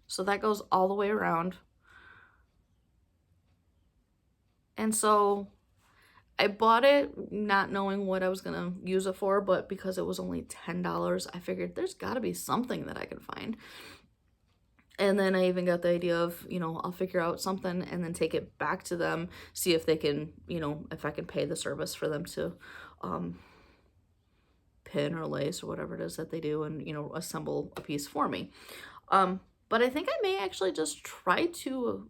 So that goes all the way around. And so I bought it not knowing what I was gonna use it for, but because it was only $10, I figured there's gotta be something that I can find. And then I even got the idea of, you know, I'll figure out something and then take it back to them, see if they can, you know, if I can pay the service for them to pin or lace or whatever it is that they do, and, you know, assemble a piece for me. But I think I may actually just try to,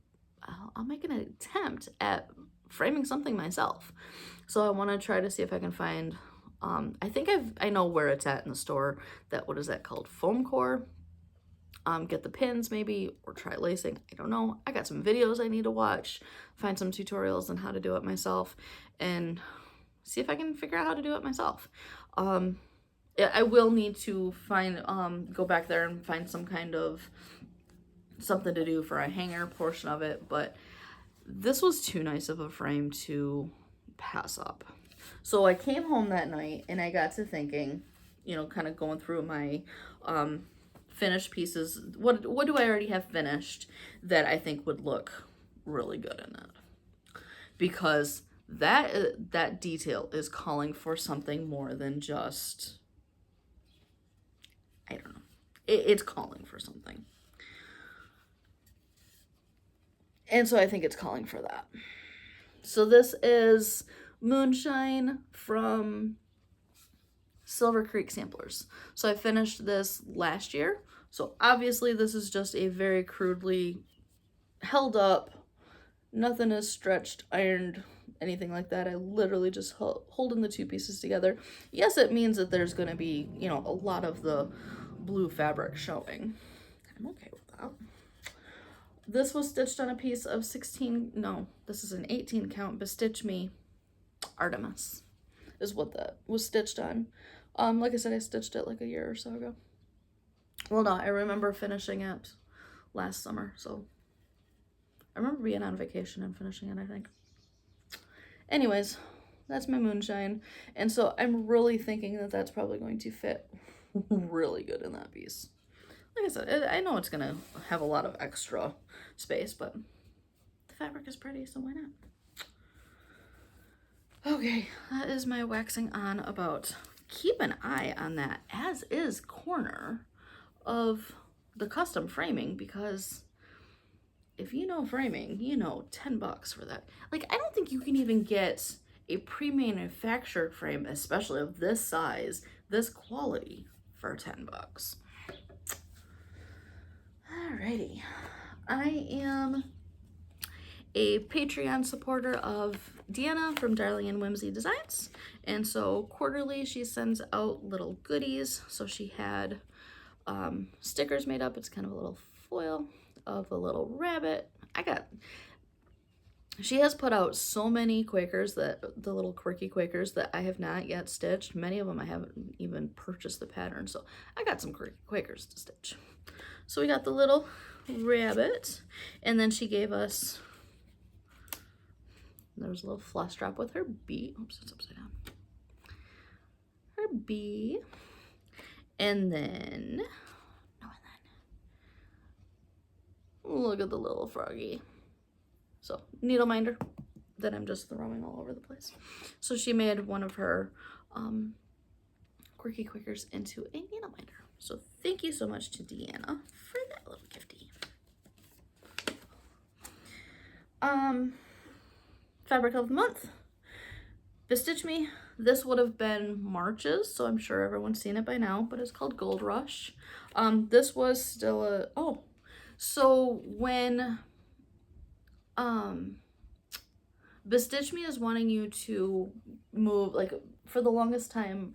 I'll make an attempt at framing something myself. So I want to try to see if I can find, I think I know where it's at in the store, that, what is that called? Foam core. Get the pins maybe, or try lacing. I don't know. I got some videos I need to watch, find some tutorials on how to do it myself, and see if I can figure out how to do it myself. I will need to find, go back there and find some kind of something to do for a hanger portion of it, but this was too nice of a frame to pass up. So I came home that night and I got to thinking, you know, kind of going through my finished pieces. What do I already have finished that I think would look really good in it? Because that detail is calling for something more than just, I don't know. It's calling for something. And so I think it's calling for that. So this is Moonshine from Silver Creek Samplers. So I finished this last year. So obviously this is just a very crudely held up, nothing is stretched, ironed, anything like that. I literally just holding the two pieces together. Yes, it means that there's going to be, you know, a lot of the blue fabric showing. I'm okay with that. This was stitched on a piece of 16, no, this is an 18 count Bestitch Me Artemis is what that was stitched on. Like I said, I stitched it like a year or so ago. Well, no, I remember finishing it last summer, so I remember being on vacation and finishing it, I think. Anyways, that's my Moonshine, and so I'm really thinking that that's probably going to fit really good in that piece. Like I said, I know it's gonna have a lot of extra space, but the fabric is pretty, so why not? Okay, that is my waxing on about. Keep an eye on that as is corner of the custom framing, because if you know framing, you know $10 for that. Like, I don't think you can even get a pre-manufactured frame, especially of this size, this quality, for $10. Alrighty, I am a Patreon supporter of Deanna from Darling and Whimsy Designs, and so quarterly she sends out little goodies. So she had stickers made up. It's kind of a little foil of a little rabbit. She has put out so many Quakers, that the little Quirky Quakers, that I have not yet stitched. Many of them I haven't even purchased the pattern, so I got some Quirky Quakers to stitch. So we got the little rabbit, and then she gave us, there was a little floss drop with her bee. Oops, it's upside down. Her bee. And then, look at the little froggy. So, needle minder that I'm just throwing all over the place. So she made one of her Quirky Quakers into a needle minder. So thank you so much to Deanna for that little gifty. Fabric of the month, Bestitch Me. This would have been March's, so I'm sure everyone's seen it by now, but it's called Gold Rush. This was still a, oh, so when Bestitch Me is wanting you to move, like, for the longest time,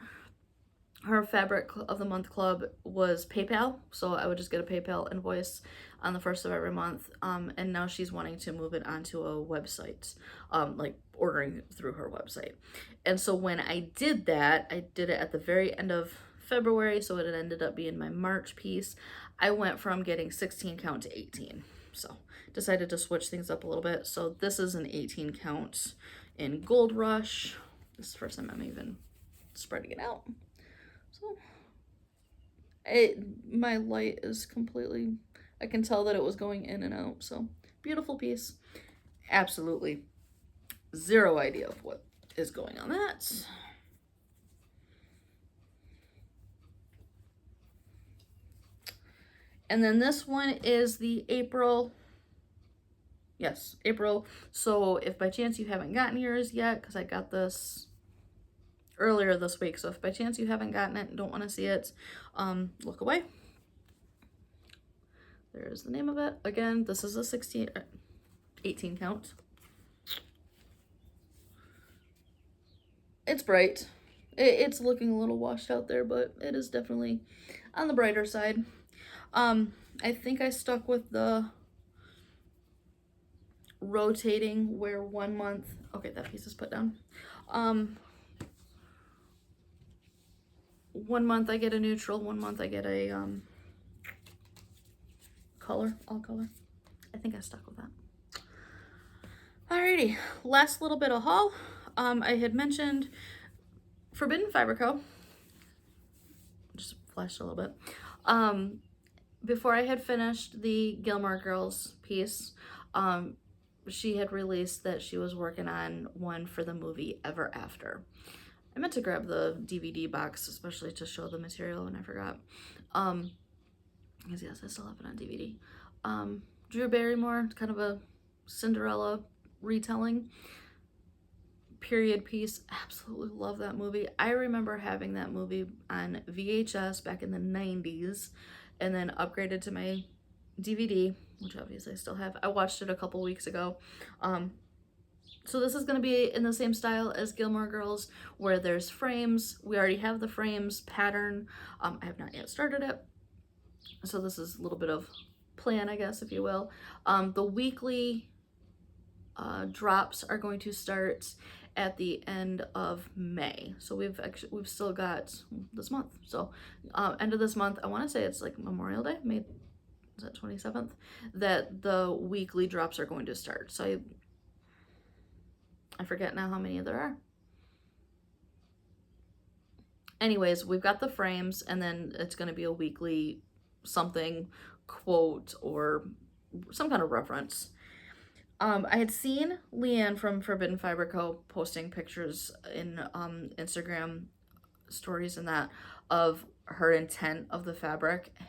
her fabric of the month club was PayPal, so I would just get a PayPal invoice on the 1st of every month, and now she's wanting to move it onto a website, like ordering through her website. And so when I did that, I did it at the very end of February, so it ended up being my March piece. I went from getting 16 count to 18, so decided to switch things up a little bit. So this is an 18 count in Gold Rush. This is the first time I'm even spreading it out. So my light is completely, I can tell that it was going in and out. So beautiful piece. Absolutely zero idea of what is going on that. And then this one is the April. Yes, April. So if by chance you haven't gotten yours yet, because I got this earlier this week, so if by chance you haven't gotten it and don't want to see it, look away. There's the name of it. Again, this is a 18 count. It's bright. It's looking a little washed out there, but it is definitely on the brighter side. I think I stuck with the rotating where 1 month, okay, that piece is put down. 1 month I get a neutral, 1 month I get a color, all color. I think I stuck with that. Alrighty, last little bit of haul. I had mentioned Forbidden Fiber Co. Just flashed a little bit. Before I had finished the Gilmore Girls piece, she had released that she was working on one for the movie Ever After. I meant to grab the DVD box, especially to show the material, and I forgot. Because yes, I still have it on DVD. Drew Barrymore, kind of a Cinderella retelling. Period piece. Absolutely love that movie. I remember having that movie on VHS back in the 90s and then upgraded to my DVD, which obviously I still have. I watched it a couple weeks ago. So this is going to be in the same style as Gilmore Girls, where there's frames. We already have the frames pattern. I have not yet started it. So this is a little bit of plan, I guess, if you will. The weekly drops are going to start at the end of May. So we've still got this month. So end of this month, I want to say it's like Memorial Day, May, is that 27th, that the weekly drops are going to start. So I forget now how many there are. Anyways, we've got the frames, and then it's going to be a weekly something, quote, or some kind of reference. I had seen Leanne from Forbidden Fiber Co. posting pictures in Instagram stories and that of her intent of the fabric. And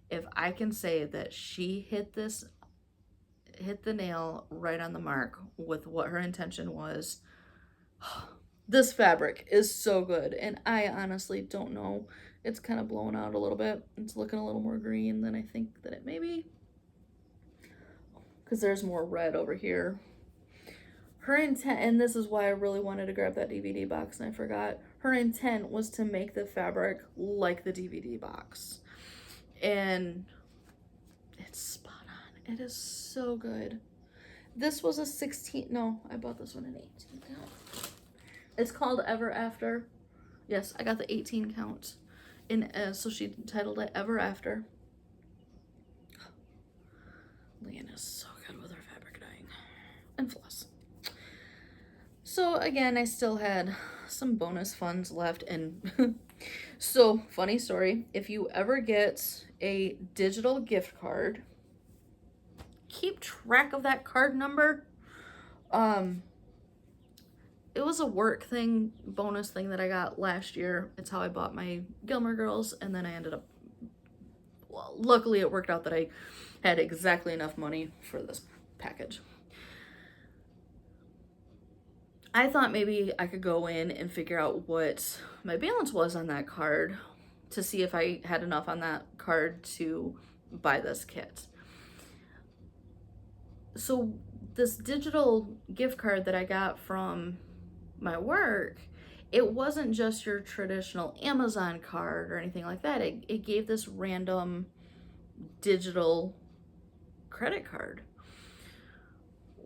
if I can say that she hit the nail right on the mark with what her intention was, this fabric is so good. And I honestly don't know. It's kind of blown out a little bit. It's looking a little more green than I think that it may be, because there's more red over here. Her intent, and this is why I really wanted to grab that DVD box and I forgot, her intent was to make the fabric like the DVD box. And it's spot on. It is so good. This was a 16, no, I bought this one in 18 count. It's called Ever After. Yes, I got the 18 count. So she titled it Ever After. Leanne is so good with her fabric dyeing and floss. So again, I still had some bonus funds left, and so funny story, if you ever get a digital gift card, keep track of that card number. It was a work thing, bonus thing that I got last year. It's how I bought my Gilmore Girls, and then I ended up, well, luckily it worked out that I had exactly enough money for this package. I thought maybe I could go in and figure out what my balance was on that card to see if I had enough on that card to buy this kit. So this digital gift card that I got from my work, it wasn't just your traditional Amazon card or anything like that. It gave this random digital credit card.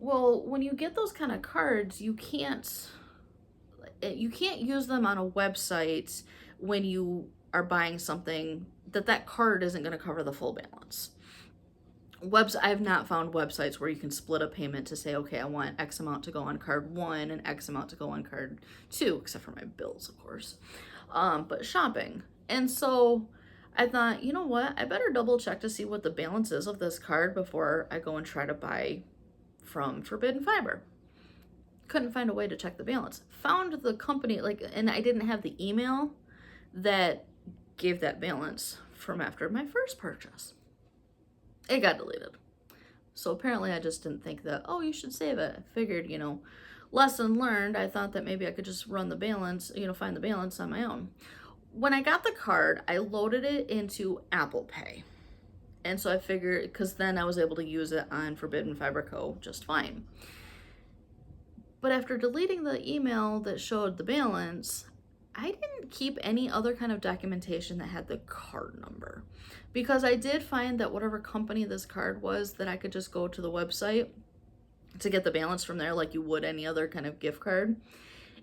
Well, when you get those kind of cards, you can't use them on a website when you are buying something that card isn't going to cover the full balance. I have not found websites where you can split a payment to say, okay, I want X amount to go on card 1 and X amount to go on card 2, except for my bills, of course. But shopping. And so I thought, you know what? I better double check to see what the balance is of this card before I go and try to buy from Forbidden Fiber. couldn't find a way to check the balance. Found the company, like, and I didn't have the email that gave that balance from after my first purchase. It got deleted. So apparently I just didn't think that, oh, you should save it. I figured, you know, lesson learned. I thought that maybe I could just run the balance, you know, find the balance on my own. When I got the card, I loaded it into Apple Pay. And so I figured, because then I was able to use it on Forbidden Fiber Co. just fine. But after deleting the email that showed the balance, I didn't keep any other kind of documentation that had the card number. Because I did find that whatever company this card was, that I could just go to the website to get the balance from there like you would any other kind of gift card.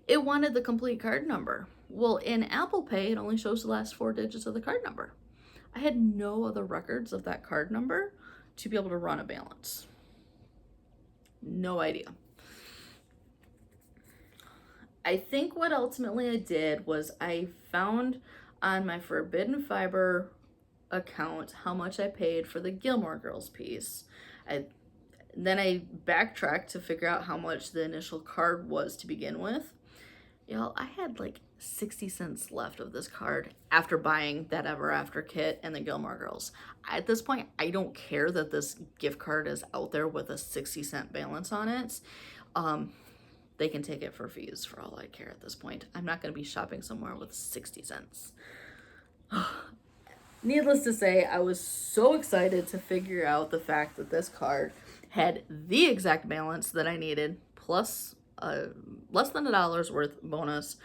It wanted the complete card number. Well, in Apple Pay, it only shows the last 4 digits of the card number. I had no other records of that card number to be able to run a balance. No idea. I think what ultimately I did was I found on my Forbidden Fiber account how much I paid for the Gilmore Girls piece. Then I backtracked to figure out how much the initial card was to begin with. Y'all, I had like 60 cents left of this card after buying that Ever After kit and the Gilmore Girls. At this point, I don't care that this gift card is out there with a 60-cent balance on it. They can take it for fees for all I care at this point. I'm not going to be shopping somewhere with 60 cents. Needless to say, I was so excited to figure out the fact that this card had the exact balance that I needed, plus less than $1 worth bonus,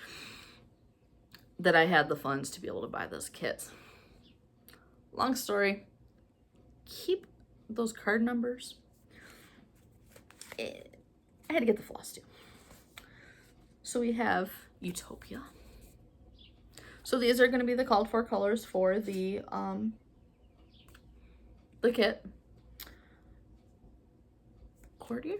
that I had the funds to be able to buy this kit. Long story, keep those card numbers. I had to get the Flosstube. So we have Utopia. So these are going to be the called for colors for the kit. Courtier.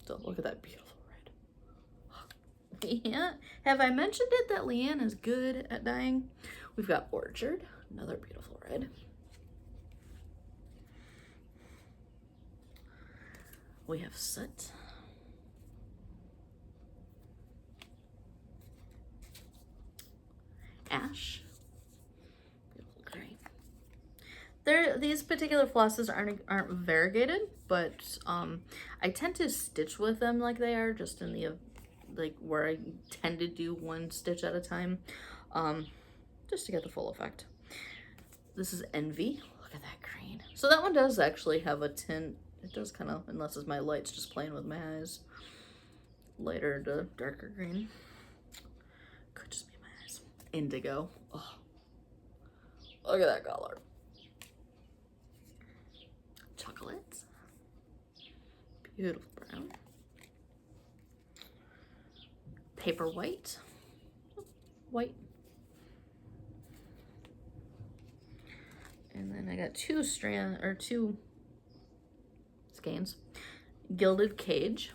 So look at that beautiful red. Yeah. Have I mentioned it that Leanne is good at dyeing? We've got Orchard, another beautiful red. We have Soot. Ash. Beautiful gray. These particular flosses aren't variegated, but I tend to stitch with them like they are, just in the like where I tend to do 1 stitch at a time, just to get the full effect. This is Envy. Look at that green. So that one does actually have a tint. It does kind of, unless it's my lights just playing with my eyes, lighter to darker green. Could just be my eyes. Indigo. Oh, look at that color. Chocolate. Beautiful brown. Paper white. White. And then I got 2 skeins. Gilded Cage.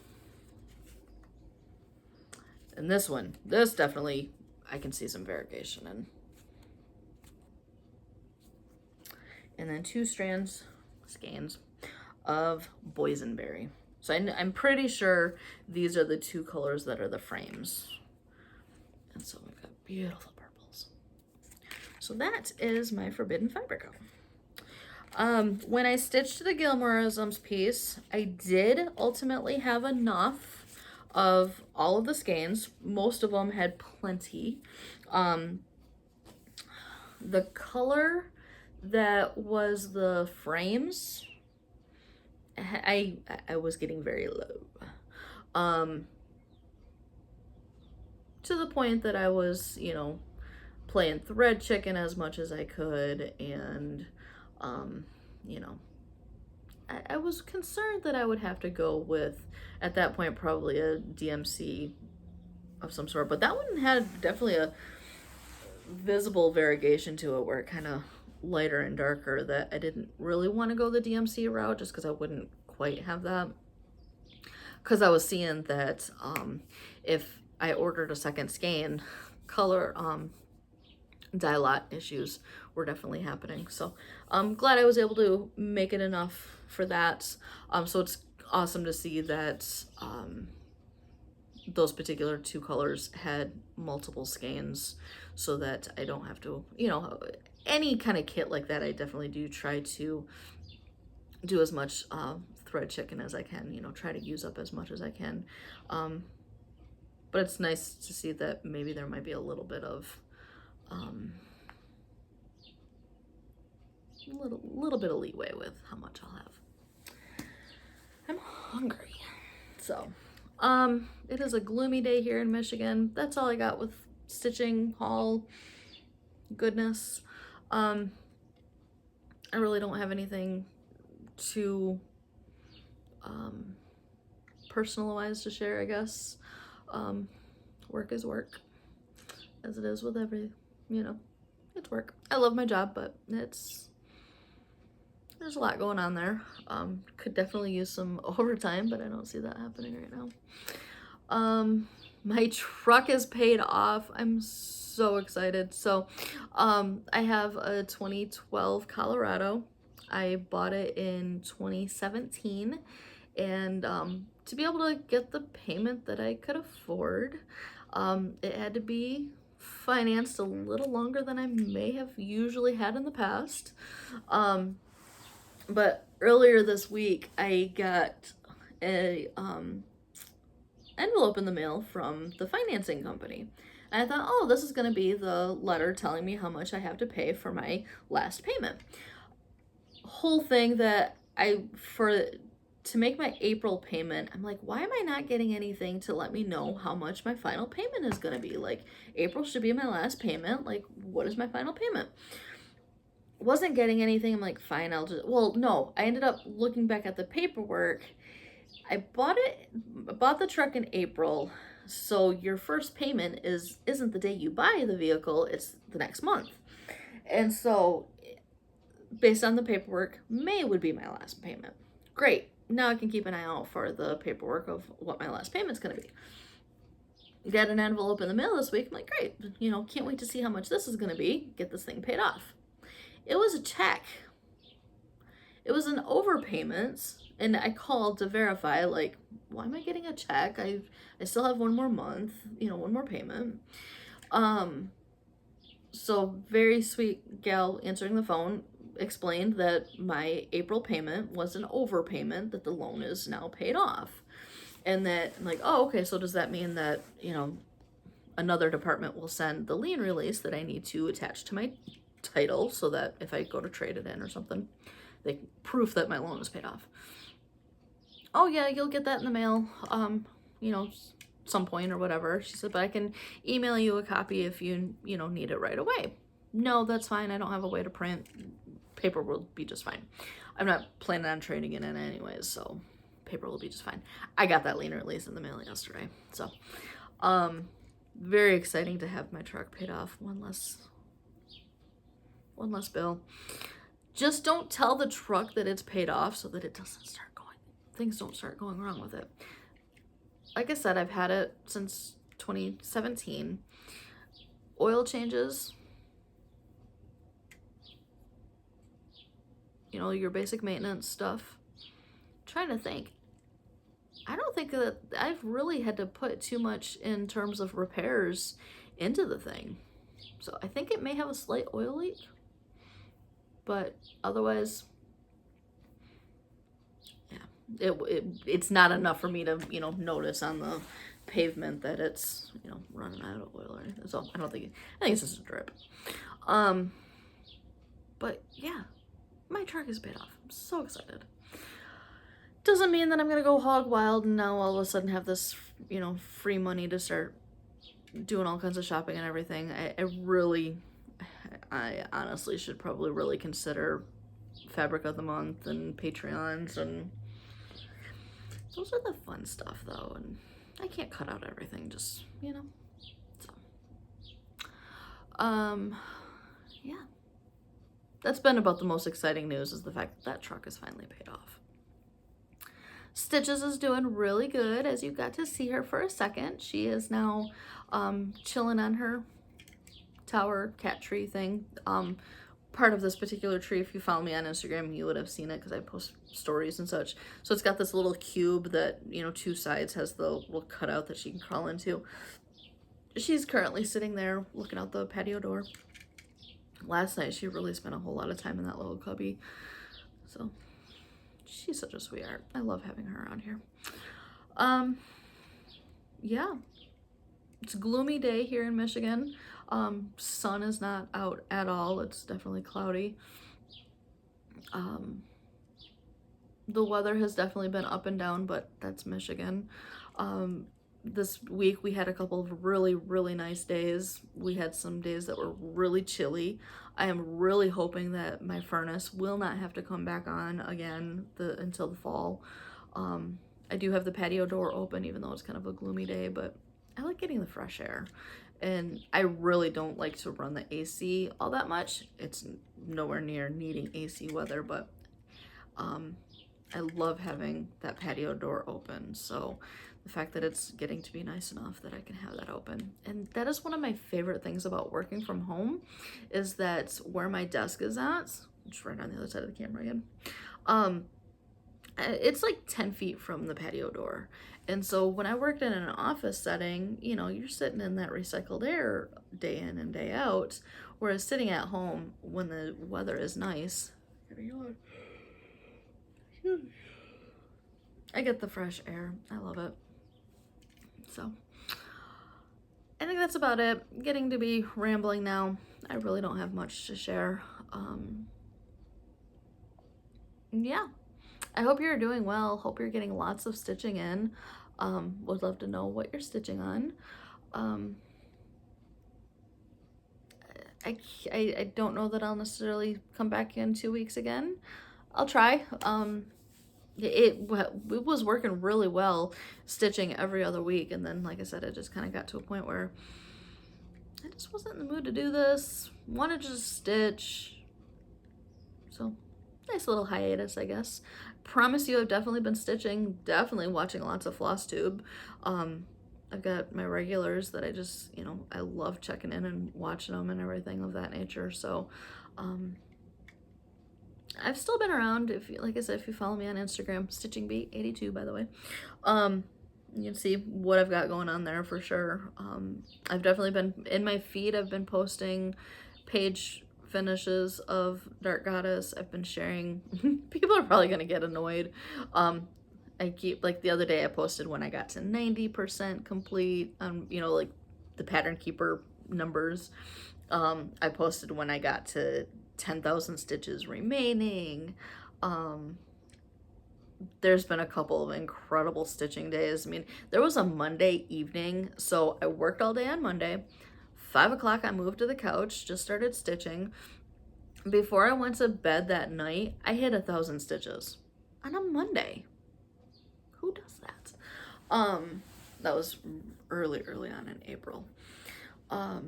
And this one, this definitely, I can see some variegation in. And then 2 skeins of Boysenberry. So I'm pretty sure these are the 2 colors that are the frames. And so we've got beautiful purples. So that is my Forbidden Fiber Co. When I stitched the Gilmoreisms piece, I did ultimately have enough of all of the skeins. Most of them had plenty. The color that was the frames, I was getting very low. To the point that I was, you know, playing thread chicken as much as I could, and you know, I was concerned that I would have to go with, at that point, probably a DMC of some sort, but that one had definitely a visible variegation to it, where it kind of lighter and darker, that I didn't really want to go the DMC route, just because I wouldn't quite have that, because I was seeing that if I ordered a second skein, color dye lot issues were definitely happening. So I'm glad I was able to make it enough for that. So it's awesome to see that those particular 2 colors had multiple skeins, so that I don't have to, you know, any kind of kit like that, I definitely do try to do as much thread chicken as I can, you know, try to use up as much as I can. But it's nice to see that maybe there might be a little bit of little bit of leeway with how much I'll have. I'm hungry. So it is a gloomy day here in Michigan. That's all I got with stitching haul goodness. I really don't have anything too personalized to share, I guess. Work is work, as it is with every, you know, it's work. I love my job, but there's a lot going on there. Could definitely use some overtime, but I don't see that happening right now. My truck is paid off. I'm so excited. So I have a 2012 Colorado. I bought it in 2017, and to be able to get the payment that I could afford, it had to be financed a little longer than I may have usually had in the past. But earlier this week, I got a envelope in the mail from the financing company. And I thought, oh, this is going to be the letter telling me how much I have to pay for my last payment. Whole thing that to make my April payment, I'm like, why am I not getting anything to let me know how much my final payment is going to be? Like, April should be my last payment. Like, what is my final payment? Wasn't getting anything. I'm like, fine, I'll just, well, no, I ended up looking back at the paperwork. I bought the truck in April, so your first payment isn't the day you buy the vehicle, it's the next month. And so based on the paperwork, May would be my last payment. Great. Now I can keep an eye out for the paperwork of what my last payment's going to be. Got an envelope in the mail this week. I'm like, great, you know, can't wait to see how much this is going to be. Get this thing paid off. It was a check. It was an overpayment, and I called to verify, like, why am I getting a check? I still have one more month, you know, one more payment. So very sweet gal answering the phone explained that my April payment was an overpayment, that the loan is now paid off. And that, I'm like, oh, okay, so does that mean that, you know, another department will send the lien release that I need to attach to my title, so that if I go to trade it in or something, they proof that my loan is paid off. Oh yeah, you'll get that in the mail, you know, some point or whatever. She said, but I can email you a copy if you know, need it right away. No, that's fine. I don't have a way to print. Paper will be just fine. I'm not planning on trading it in anyways, so paper will be just fine. I got that lien release in the mail yesterday. So, very exciting to have my truck paid off. One less bill. Just don't tell the truck that it's paid off so that it doesn't start going, things don't start going wrong with it. Like I said, I've had it since 2017. Oil changes, you know, your basic maintenance stuff. I'm trying to think. I don't think that I've really had to put too much in terms of repairs into the thing. So I think it may have a slight oil leak, but otherwise, yeah, it's not enough for me to, you know, notice on the pavement that it's, you know, running out of oil or anything. So I think it's just a drip. But yeah, my truck is paid off. I'm so excited. Doesn't mean that I'm gonna go hog wild and now all of a sudden have this, you know, free money to start doing all kinds of shopping and everything. I honestly should probably really consider Fabric of the Month and Patreons, and those are the fun stuff though, and I can't cut out everything, just, you know, so. Yeah. That's been about the most exciting news, is the fact that that truck is finally paid off. Stitches is doing really good, as you got to see her for a second. She is now chilling on her tower cat tree thing. part of this particular tree. If you follow me on Instagram, you would have seen it because I post stories and such. So it's got this little cube that, you know, two sides has the little cutout that she can crawl into. She's currently sitting there looking out the patio door. Last night she really spent a whole lot of time in that little cubby. So she's such a sweetheart. I love having her around here. Yeah. It's a gloomy day here in Michigan. Sun is not out at all. It's definitely cloudy. The weather has definitely been up and down, but that's Michigan. This week we had a couple of really, really nice days. We had some days that were really chilly. I am really hoping that my furnace will not have to come back on again until the fall. I do have the patio door open, even though it's kind of a gloomy day, but I like getting the fresh air. And I really don't like to run the AC all that much. It's nowhere near needing AC weather, but I love having that patio door open. So the fact that it's getting to be nice enough that I can have that open. And that is one of my favorite things about working from home, is that where my desk is at, just right on the other side of the camera again, it's like 10 feet from the patio door. And so when I worked in an office setting, you know, you're sitting in that recycled air day in and day out, whereas sitting at home when the weather is nice, I get the fresh air. I love it. So I think that's about it. Getting to be rambling now. I really don't have much to share. Yeah. I hope you're doing well. Hope you're getting lots of stitching in. Would love to know what you're stitching on. I don't know that I'll necessarily come back in 2 weeks again. I'll try. It was working really well, stitching every other week, and then, like I said, it just kind of got to a point where I just wasn't in the mood to do this. Wanted to just stitch. So nice little hiatus, I guess. Promise you, I've definitely been stitching, definitely watching lots of Flosstube. I've got my regulars that I just, you know, I love checking in and watching them and everything of that nature. So I've still been around. If you, like I said, if you follow me on Instagram, StitchingBeat82, by the way, you can see what I've got going on there for sure. I've definitely been in my feed. I've been posting page finishes of Dark Goddess. I've been sharing. People are probably gonna get annoyed. I keep, like the other day I posted when I got to 90% complete, you know, like the pattern keeper numbers. I posted when I got to 10,000 stitches remaining. There's been a couple of incredible stitching days. I mean, there was a Monday evening, so I worked all day on Monday. 5 o'clock, I moved to the couch, just started stitching. Before I went to bed that night, I hit 1,000 stitches on a Monday. Who does that? That was early on in April. I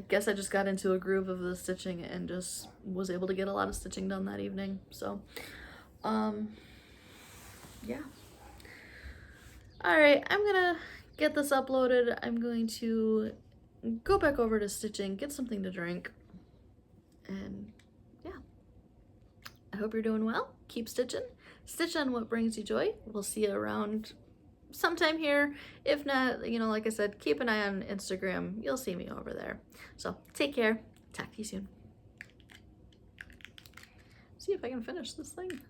guess I just got into a groove of the stitching and just was able to get a lot of stitching done that evening. So, yeah. All right, I'm gonna get this uploaded. I'm going to go back over to stitching, get something to drink, and yeah. I hope you're doing well. Keep stitching. Stitch on what brings you joy. We'll see you around sometime here. If not, you know, like I said, keep an eye on Instagram. You'll see me over there. So take care. Talk to you soon. See if I can finish this thing.